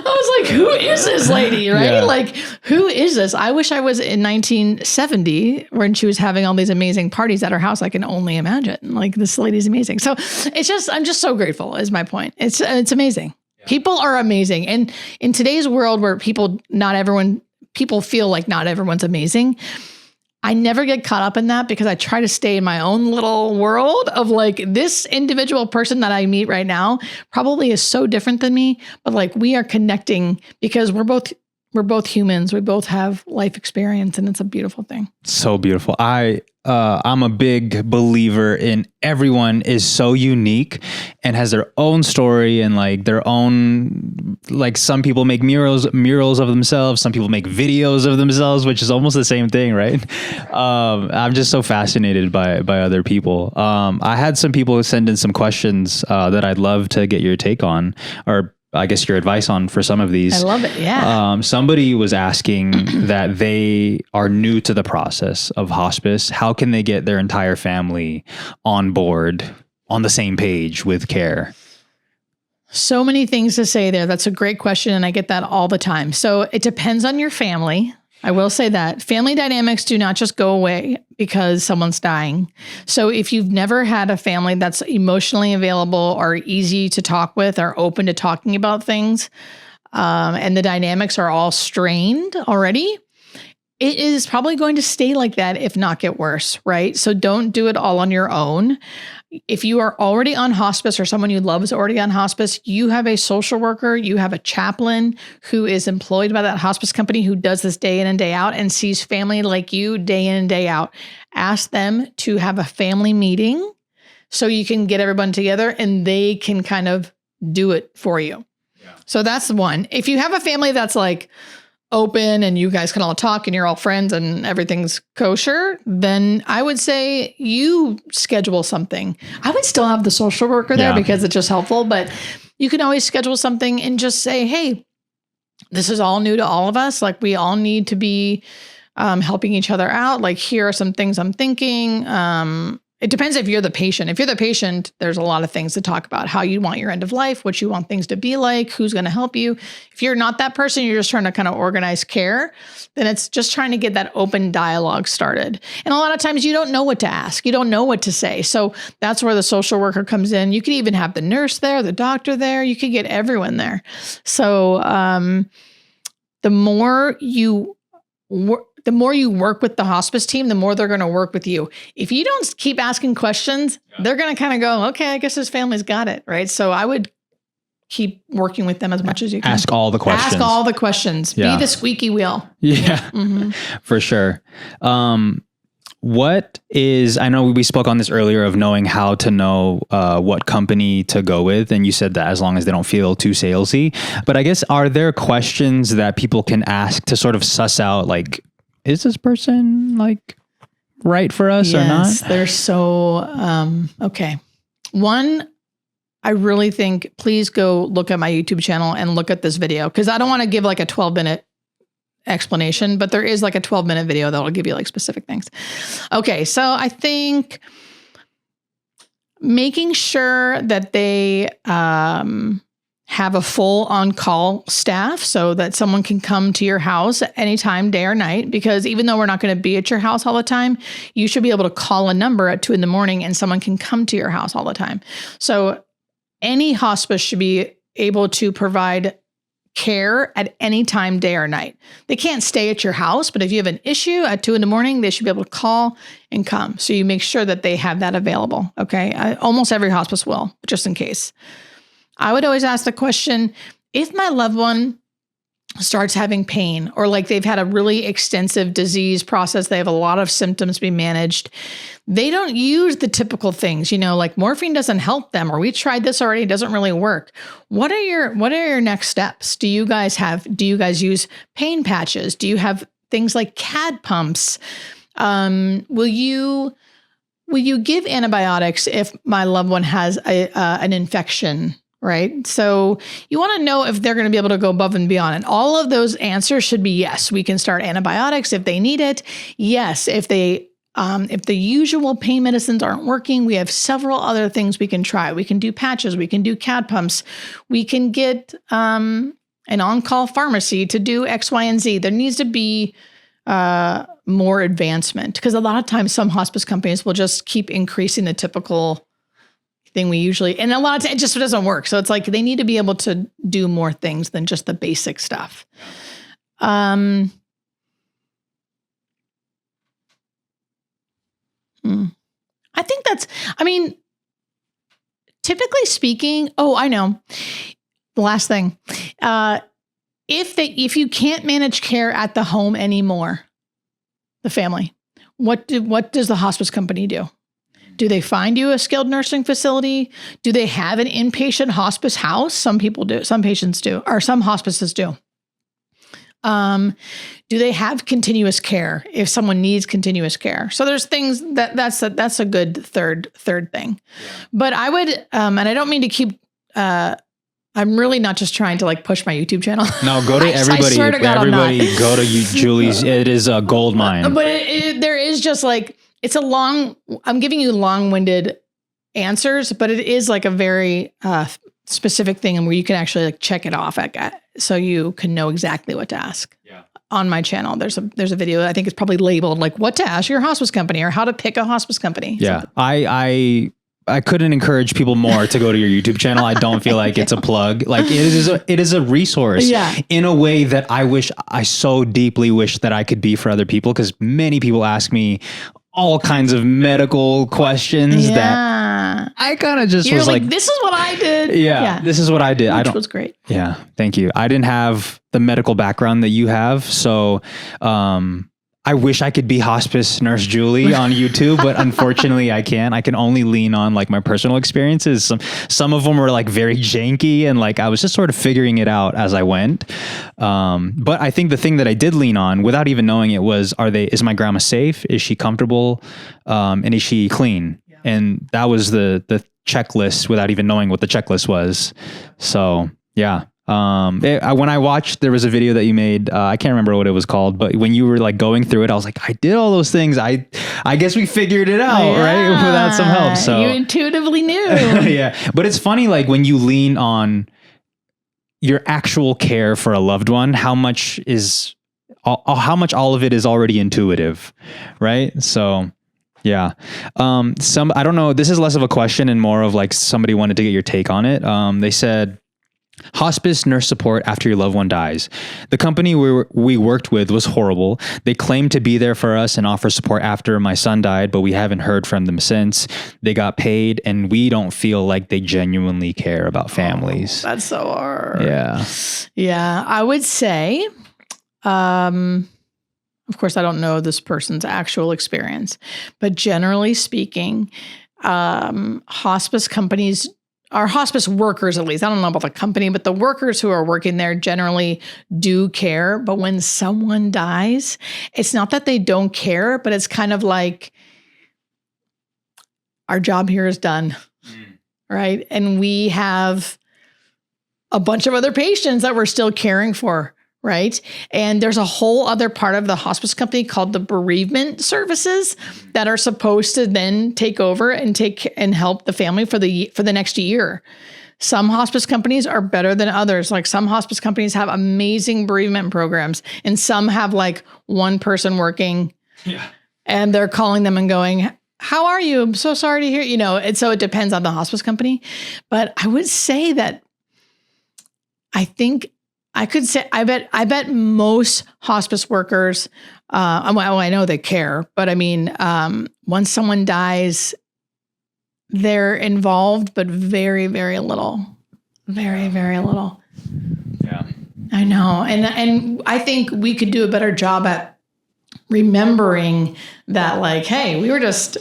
was like, who is this lady? Right? Yeah. Like, who is this? I wish I was in 1970 when she was having all these amazing parties at her house. I can only imagine. Like, this lady's amazing. So it's just, I'm just so grateful is my point. It's amazing. Yeah. People are amazing. And in today's world where people feel like not everyone's amazing, I never get caught up in that because I try to stay in my own little world of like this individual person that I meet right now probably is so different than me, but like we are connecting because we're both humans. We both have life experience and it's a beautiful thing. So beautiful. I'm a big believer in everyone is so unique and has their own story and like their own, like some people make murals of themselves. Some people make videos of themselves, which is almost the same thing, right? I'm just so fascinated by other people. I had some people send in some questions that I'd love to get your take on, or I guess your advice on for some of these. I love it. Yeah. Somebody was asking that they are new to the process of hospice. How can they get their entire family on board, on the same page with care? So many things to say there. That's a great question. And I get that all the time. So it depends on your family. I will say that family dynamics do not just go away because someone's dying. So if you've never had a family that's emotionally available or easy to talk with or open to talking about things, and the dynamics are all strained already, it is probably going to stay like that, if not get worse, right? So don't do it all on your own. If you are already on hospice or someone you love is already on hospice, you have a social worker, you have a chaplain who is employed by that hospice company who does this day in and day out and sees family like you day in and day out. Ask them to have a family meeting so you can get everyone together and they can kind of do it for you. Yeah. So that's one. If you have a family that's like open and you guys can all talk and you're all friends and everything's kosher, then I would say you schedule something. I would still have the social worker there because it's just helpful, but you can always schedule something and just say, hey, this is all new to all of us. Like we all need to be helping each other out. Like here are some things I'm thinking. It depends if you're the patient. If you're the patient, there's a lot of things to talk about, how you want your end of life, what you want things to be like, who's going to help you. If you're not that person, you're just trying to kind of organize care, then it's just trying to get that open dialogue started. And a lot of times you don't know what to ask. You don't know what to say. So that's where the social worker comes in. You could even have the nurse there, the doctor there. You could get everyone there. So the more you work with the hospice team, the more they're going to work with you. If you don't keep asking questions, they're going to kind of go, okay, I guess his family's got it, right? So I would keep working with them as much as you can. Ask all the questions. Ask all the questions. Yeah. Be the squeaky wheel. Yeah, for sure. What is, I know we spoke on this earlier of knowing how to know what company to go with. And you said that as long as they don't feel too salesy. But I guess, are there questions that people can ask to sort of suss out, like, is this person like right for us or not? Yes, they're so, okay. One, I really think, please go look at my YouTube channel and look at this video, because I don't want to give like a 12-minute explanation, but there is like a 12-minute video that will give you like specific things. Okay, so I think making sure that they have a full on-call staff so that someone can come to your house anytime, day or night, because even though we're not going to be at your house all the time, you should be able to call a number at 2 a.m. and someone can come to your house all the time. So any hospice should be able to provide care at any time, day or night. They can't stay at your house, but if you have an issue at 2 a.m, they should be able to call and come. So you make sure that they have that available. Okay. Almost every hospice will, just in case. I would always ask the question, if my loved one starts having pain or like they've had a really extensive disease process, they have a lot of symptoms to be managed, they don't use the typical things, like morphine doesn't help them, or we tried this already, it doesn't really work. What are your next steps? Do you guys use pain patches? Do you have things like CAD pumps? Will you give antibiotics if my loved one has an infection? Right? So you want to know if they're going to be able to go above and beyond. And all of those answers should be yes. We can start antibiotics if they need it. Yes. If the usual pain medicines aren't working, we have several other things we can try. We can do patches. We can do CAD pumps. We can get an on-call pharmacy to do X, Y, and Z. There needs to be more advancement, because a lot of times some hospice companies will just keep increasing the typical thing we usually, and a lot of times it just doesn't work. So it's like they need to be able to do more things than just the basic stuff. I think typically speaking, I know. The last thing, if you can't manage care at the home anymore, the family, what does the hospice company do? Do they find you a skilled nursing facility? Do they have an inpatient hospice house? Some people do. Some patients do, or some hospices do. Do they have continuous care if someone needs continuous care? So there's things that's a good third thing. Yeah. But I would, and I don't mean to keep. I'm really not just trying to like push my YouTube channel. No, go to everybody. I swear to God, everybody go to Julie's. It is a gold mine. But there is just like. I'm giving you long-winded answers, but it is like a very specific thing, and where you can actually like check it off so you can know exactly what to ask. Yeah. On my channel, there's a video that I think it's probably labeled like what to ask your hospice company or how to pick a hospice company. Yeah. I I couldn't encourage people more to go to your YouTube channel. I don't feel like it's a plug. Like it is a resource in a way that I so deeply wish that I could be for other people. Cause many people ask me all kinds of medical questions that I kind of just was like, this is what I did. Yeah, this is what I did. Which was great. Yeah. Thank you. I didn't have the medical background that you have. So, I wish I could be Hospice Nurse Julie on YouTube, but unfortunately I can't. I can only lean on like my personal experiences. Some of them were like very janky and like I was just sort of figuring it out as I went. But I think the thing that I did lean on without even knowing it was, is my grandma safe? Is she comfortable? And is she clean? Yeah. And that was the checklist without even knowing what the checklist was. So yeah. When I watched, there was a video that you made, I can't remember what it was called, but when you were like going through it, I was like, I did all those things. I guess we figured it out, right? Without some help. So you intuitively knew. Yeah. But it's funny, like when you lean on your actual care for a loved one, how much all of it is already intuitive, right? So yeah. I don't know, this is less of a question and more of like somebody wanted to get your take on it. They said, hospice nurse support after your loved one dies. The company we worked with was horrible. They claimed to be there for us and offer support after my son died, but we haven't heard from them since. They got paid and we don't feel like they genuinely care about families. That's so hard. Yeah. Yeah. I would say, of course, I don't know this person's actual experience, but generally speaking, hospice companies, our hospice workers, at least, I don't know about the company, but the workers who are working there generally do care. But when someone dies, it's not that they don't care, but it's kind of like our job here is done, right? And we have a bunch of other patients that we're still caring for, right? And there's a whole other part of the hospice company called the bereavement services that are supposed to then take over and help the family for the next year. Some hospice companies are better than others. Like some hospice companies have amazing bereavement programs and some have like one person working and they're calling them and going, how are you? I'm so sorry to hear, and so it depends on the hospice company. But I would say that I bet most hospice workers, I know they care, but I mean, once someone dies, they're involved, but very, very little, very, very little. Yeah, I know. And I think we could do a better job at remembering that, like, hey, we were just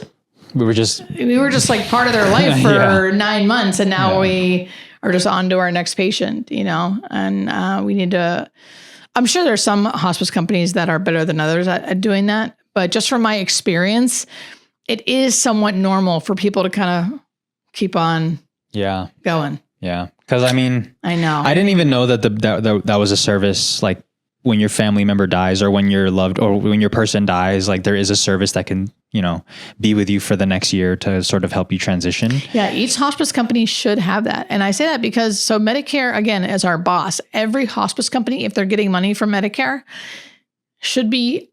like part of their life for 9 months. And now we are just on to our next patient, and we need to, I'm sure there's some hospice companies that are better than others at doing that. But just from my experience, it is somewhat normal for people to kind of keep on going. Yeah. Cause I mean, I know. I didn't even know that that was a service, like when your family member dies or when you're loved or when your person dies, like there is a service that can, be with you for the next year to sort of help you transition. Yeah. Each hospice company should have that. And I say that because Medicare, again, as our boss, every hospice company, if they're getting money from Medicare, should be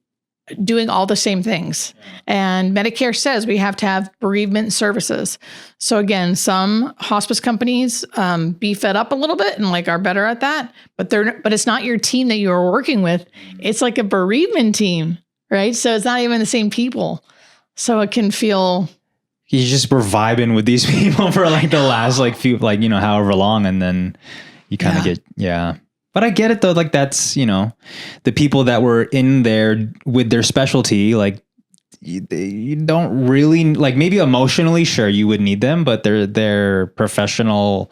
doing all the same things. And Medicare says we have to have bereavement services. So again, some hospice companies beef it up a little bit and like are better at that, but it's not your team that you're working with. It's like a bereavement team, right? So it's not even the same people. So it can feel, you just were vibing with these people for like the last few, however long. And then you kind of get, But I get it though. Like that's, the people that were in there with their specialty, like you don't really like, maybe emotionally, sure, you would need them, but their professional,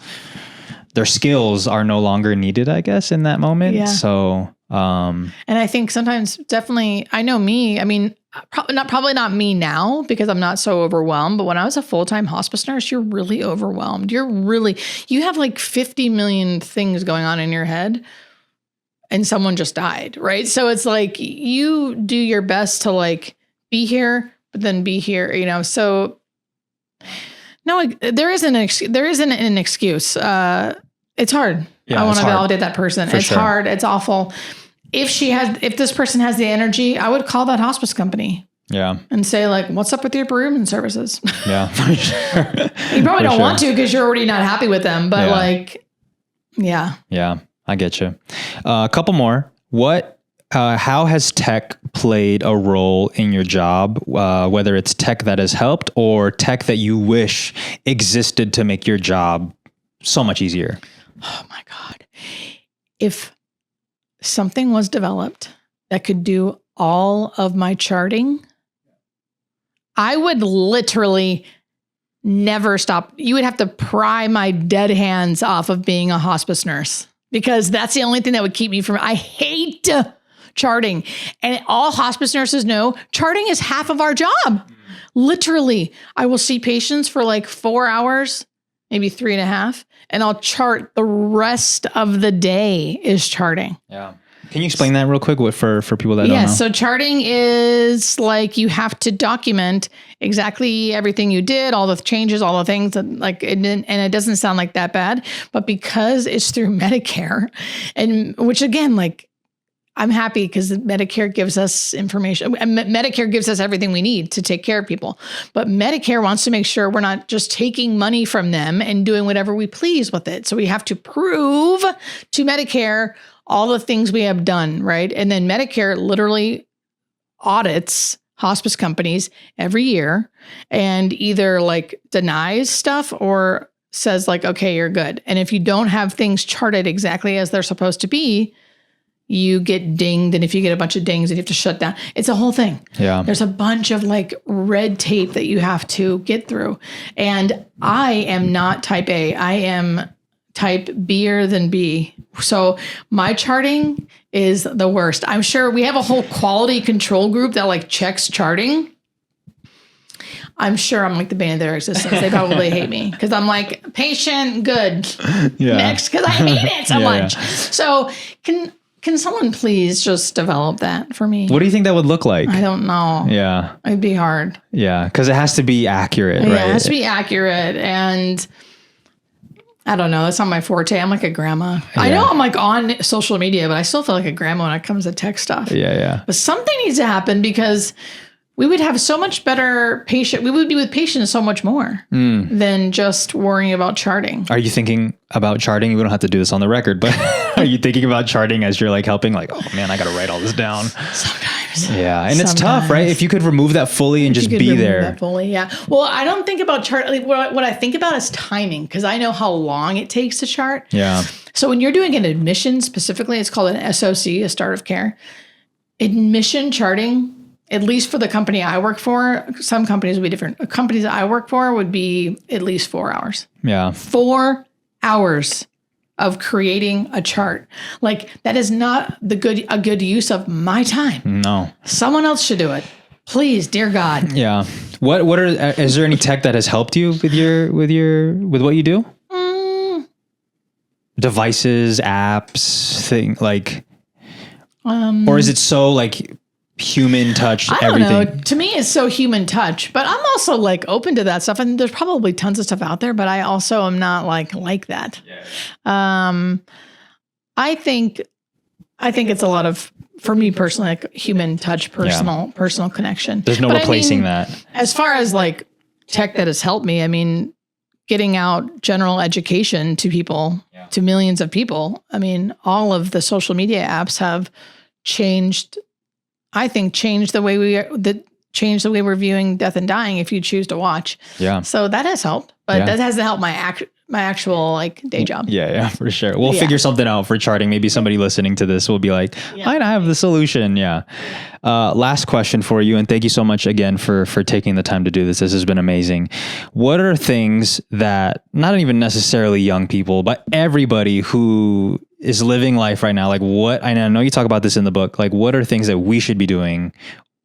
their skills are no longer needed, I guess, in that moment. Yeah. So, and I think sometimes definitely, I know me, I mean, probably not me now because I'm not so overwhelmed, but when I was a full-time hospice nurse, you're really overwhelmed. You have like 50 million things going on in your head and someone just died, right? So it's like you do your best to like be here, but then be here, so no, there isn't an excuse. It's hard. I want to validate that person. It's hard. It's awful. If this person has the energy, I would call that hospice company. Yeah. and say like, what's up with your bereavement services? Yeah. For sure. You probably For don't sure. want to because you're already not happy with them. But Yeah. like, yeah. Yeah, I get you. A couple more. How has tech played a role in your job? Whether it's tech that has helped or tech that you wish existed to make your job so much easier? Oh my God. If something was developed that could do all of my charting, I would literally never stop. You would have to pry my dead hands off of being a hospice nurse because that's the only thing that would keep me from. I hate charting. And all hospice nurses know charting is half of our job. Literally, I will see patients for like 4 hours, maybe 3.5, and I'll chart the rest of the day is charting. Yeah. Can you explain that real quick for people that don't know? Yes. So charting is like you have to document exactly everything you did, all the changes, all the things that like, and it doesn't sound like that bad, but because it's through Medicare, and which again, like I'm happy because Medicare gives us information. Medicare gives us everything we need to take care of people. But Medicare wants to make sure we're not just taking money from them and doing whatever we please with it. So we have to prove to Medicare all the things we have done, right? And then Medicare literally audits hospice companies every year and either like denies stuff or says like, okay, you're good. And if you don't have things charted exactly as they're supposed to be, you get dinged. And if you get a bunch of dings, then you have to shut down. It's a whole thing. Yeah. There's a bunch of like red tape that you have to get through. And I am not type A. I am type B'er than B. So my charting is the worst. I'm sure we have a whole quality control group that like checks charting. I'm sure I'm like the bane of their existence. They probably hate me because I'm like patient good. Yeah. Next, because I hate it so much. Yeah. So can someone please just develop that for me? What do you think that would look like? I don't know. Yeah. It'd be hard. Yeah. Because it has to be accurate, Yeah, right? it has to be accurate. And I don't know. That's not my forte. I'm like a grandma. I know I'm like on social media, but I still feel like a grandma when it comes to tech stuff. Yeah. Yeah. But something needs to happen because we would have so much better patient. We would be with patients so much more than just worrying about charting. Are you thinking about charting? We don't have to do this on the record, but are you thinking about charting as you're like helping? Like, oh man, I got to write all this down. Sometimes. Yeah. And it's tough, right? If you could remove that fully and just be there. That fully, yeah. Well, I don't think about chart. Like, what I think about is timing because I know how long it takes to chart. Yeah. So when you're doing an admission specifically, it's called an SOC, a start of care. Admission charting, at least for the company I work for, some companies would be different. Companies I work for would be at least 4 hours. Yeah. 4 hours of creating a chart. Like that is not a good use of my time. No. Someone else should do it. Please, dear God. Yeah. Is there any tech that has helped you with what you do? Devices, apps, or is it so like human touch, I don't everything? know. To me, it's so human touch, but I'm also like open to that stuff. And there's probably tons of stuff out there, but I also am not like that. Yeah. I think it's a lot of, for me personally, like human touch, personal connection. There's no replacing that. As far as like tech that has helped me, I mean, getting out general education to people, to millions of people. I mean, all of the social media apps have changed the way we're viewing death and dying if you choose to watch. Yeah. So that has helped, but that hasn't helped my actual like day job. Yeah, for sure. We'll figure something out for charting. Maybe somebody listening to this will be like, I have the solution. Yeah. Last question for you. And thank you so much again for taking the time to do this. This has been amazing. What are things that not even necessarily young people, but everybody who is living life right now, like I know you talk about this in the book, like what are things that we should be doing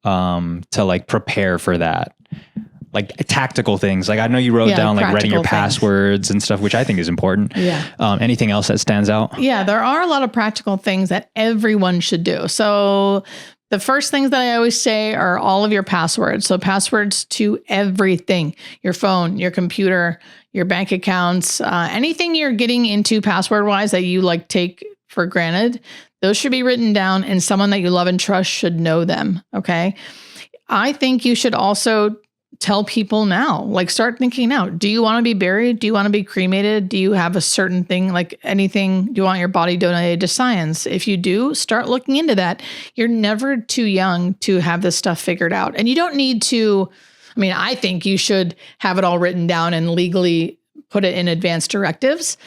to like prepare for that? Like tactical things. Like I know you wrote down like writing your passwords and stuff, which I think is important. Yeah. Anything else that stands out? Yeah, there are a lot of practical things that everyone should do. So the first things that I always say are all of your passwords. So passwords to everything, your phone, your computer, your bank accounts, anything you're getting into password wise that you like take for granted, those should be written down and someone that you love and trust should know them. Okay. I think you should also tell people now, like start thinking now. Do you want to be buried? Do you want to be cremated? Do you have a certain thing, like anything? Do you want your body donated to science? If you do, start looking into that. You're never too young to have this stuff figured out. And you don't need to, I mean, I think you should have it all written down and legally put it in advance directives.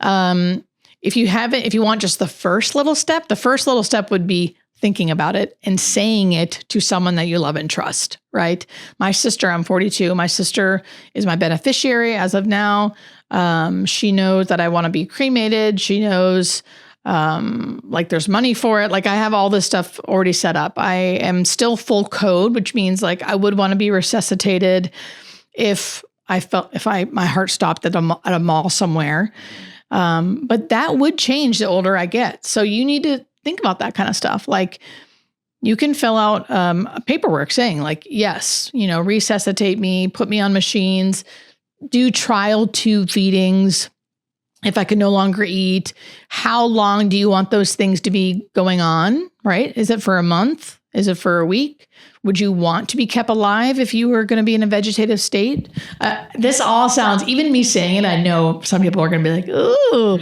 If you haven't, if you want just the first little step would be thinking about it and saying it to someone that you love and trust, right? My sister, I'm 42. My sister is my beneficiary as of now. She knows that I want to be cremated. She knows like there's money for it. Like I have all this stuff already set up. I am still full code, which means like I would want to be resuscitated if my heart stopped at a mall somewhere. But that would change the older I get. So you need to think about that kind of stuff. Like you can fill out paperwork saying like, yes, resuscitate me, put me on machines, do trial tube feedings. If I can no longer eat, how long do you want those things to be going on, right? Is it for a month? Is it for a week? Would you want to be kept alive if you were going to be in a vegetative state? This all sounds, even me saying it, I know some people are going to be like, ooh,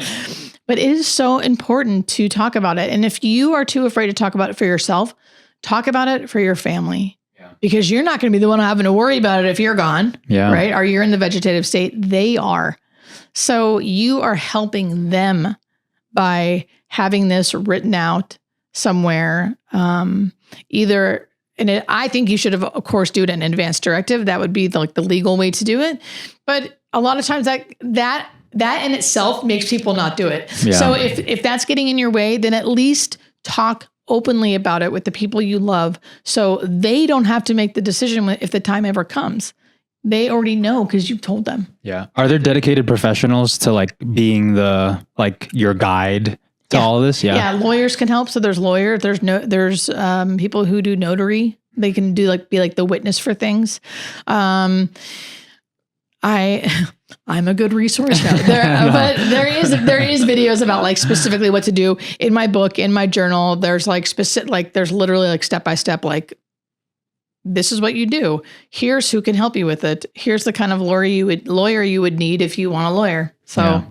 but it is so important to talk about it. And if you are too afraid to talk about it for yourself, talk about it for your family. Because you're not going to be the one having to worry about it if you're gone, right? Or you're in the vegetative state. They are. So you are helping them by having this written out somewhere. I think you should have, of course, do it in an advance directive. That would be the legal way to do it. But a lot of times that in itself makes people not do it. Yeah. So if that's getting in your way, then at least talk openly about it with the people you love so they don't have to make the decision if the time ever comes. They already know because you've told them. Yeah. Are there dedicated professionals to being your guide to all of this? Yeah. Lawyers can help. So there's lawyers, there's people who do notary. They can do be the witness for things. I'm a good resource now. But there is videos about specifically what to do. In my book, in my journal, there's there's literally step by step, this is what you do. Here's who can help you with it. Here's the kind of lawyer you would need if you want a lawyer. So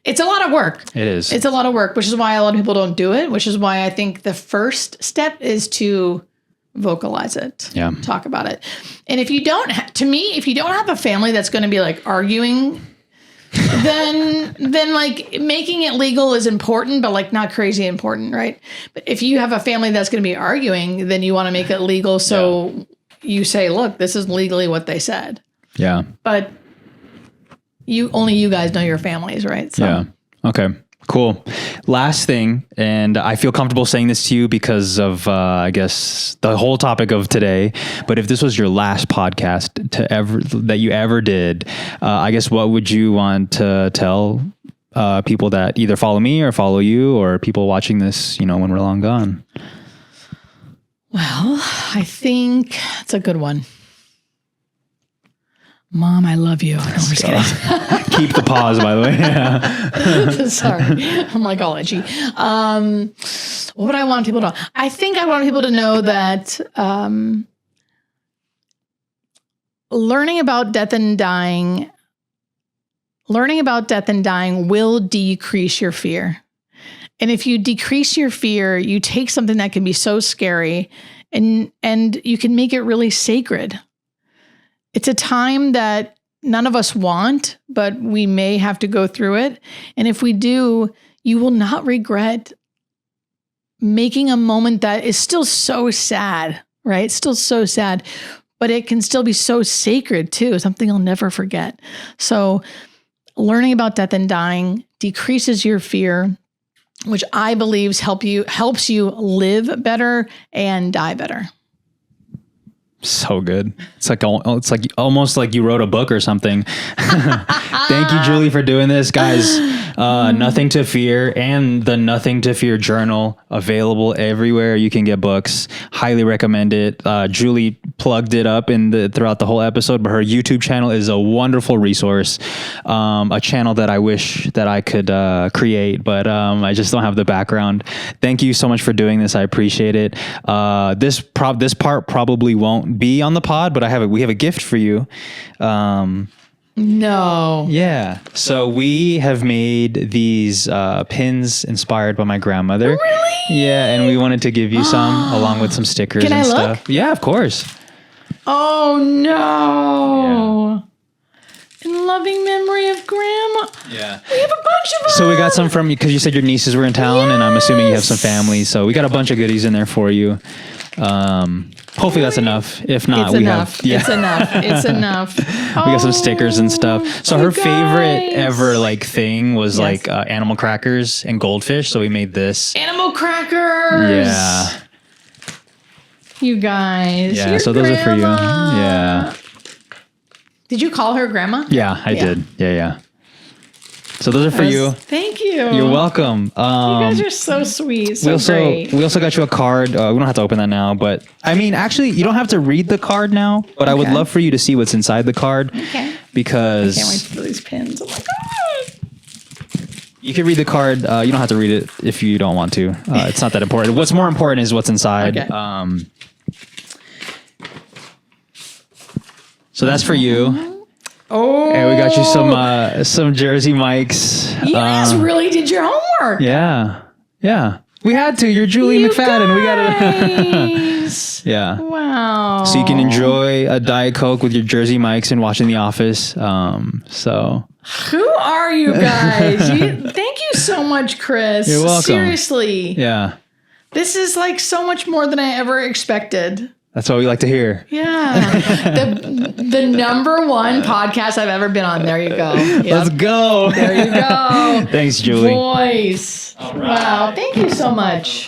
it's a lot of work. It is. It's a lot of work, which is why a lot of people don't do it, which is why I think the first step is to vocalize it. Yeah. Talk about it. And if you don't have a family that's going to be arguing, then making it legal is important, but not crazy important, right? But if you have a family that's going to be arguing, then you want to make it legal. So you say, look, this is legally what they said. Yeah. But only you guys know your families, right? So. Yeah. Okay. Cool. Last thing, and I feel comfortable saying this to you because of, I guess, the whole topic of today. But if this was your last podcast that you ever did, I guess what would you want to tell people that either follow me or follow you, or people watching this, when we're long gone? Well, I think it's a good one. Mom, I love you. No, I'm just kidding. Keep the pause, by the way. Yeah. Sorry. I'm all edgy. What would I want people to know? I think I want people to know that learning about death and dying will decrease your fear. And if you decrease your fear, you take something that can be so scary and you can make it really sacred. It's a time that none of us want, but we may have to go through it. And if we do, you will not regret making a moment that is still so sad, right? Still so sad, but it can still be so sacred too, something you'll never forget. So learning about death and dying decreases your fear, which I believe helps you live better and die better. So good. It's almost like you wrote a book or something. Thank you, Julie, for doing this, guys. Nothing to Fear and the Nothing to Fear journal available everywhere you can get books. Highly recommend it. Julie, plugged it up throughout the whole episode, but her YouTube channel is a wonderful resource. A channel that I wish that I could create, but I just don't have the background. Thank you so much for doing this. I appreciate it. This part probably won't be on the pod, but we have a gift for you. No. Yeah. So we have made these pins inspired by my grandmother. Really? Yeah, and we wanted to give you some along with some stickers Can and I look? stuff. Yeah, of course. Oh no. In loving memory of Grandma. Yeah. We have a bunch of them. So we got some from you because you said your nieces were in town, and I'm assuming you have some family. So we got a bunch of goodies in there for you. Hopefully that's enough. If not, It's enough. It's enough. We got some stickers and stuff. So her favorite ever thing was Yes. animal crackers and goldfish. So we made this. Animal crackers. Yeah. You guys. Yeah. Your So those are for you. grandma. Yeah. Did you call her grandma? Yeah, I did. Yeah. So those are for you. Thank you. You're welcome. You guys are so sweet. So great. We also got you a card. We don't have to open that now, but I mean, actually, you don't have to read the card now. But I would Okay. love for you to see what's inside the card. Okay. Because I can't wait for these pins. Oh my god. you can read the card. You don't have to read it if you don't want to. It's not that important. What's more important is what's inside. Okay. So that's for you. Oh. And we got you some Jersey mics. You guys really did your homework. Yeah. We had to. You're Julie McFadden. We got guys. to. Yeah. Wow. So you can enjoy a Diet Coke with your Jersey mics and watching The Office. So Who are you guys? Thank you so much, Chris. You're welcome. Seriously. yeah, This is so much more than I ever expected. that's what we like to hear. Yeah. the number one podcast I've ever been on. There you go. Yep. Let's go. There you go. Thanks, Julie. Voice. Wow. Thank you so much.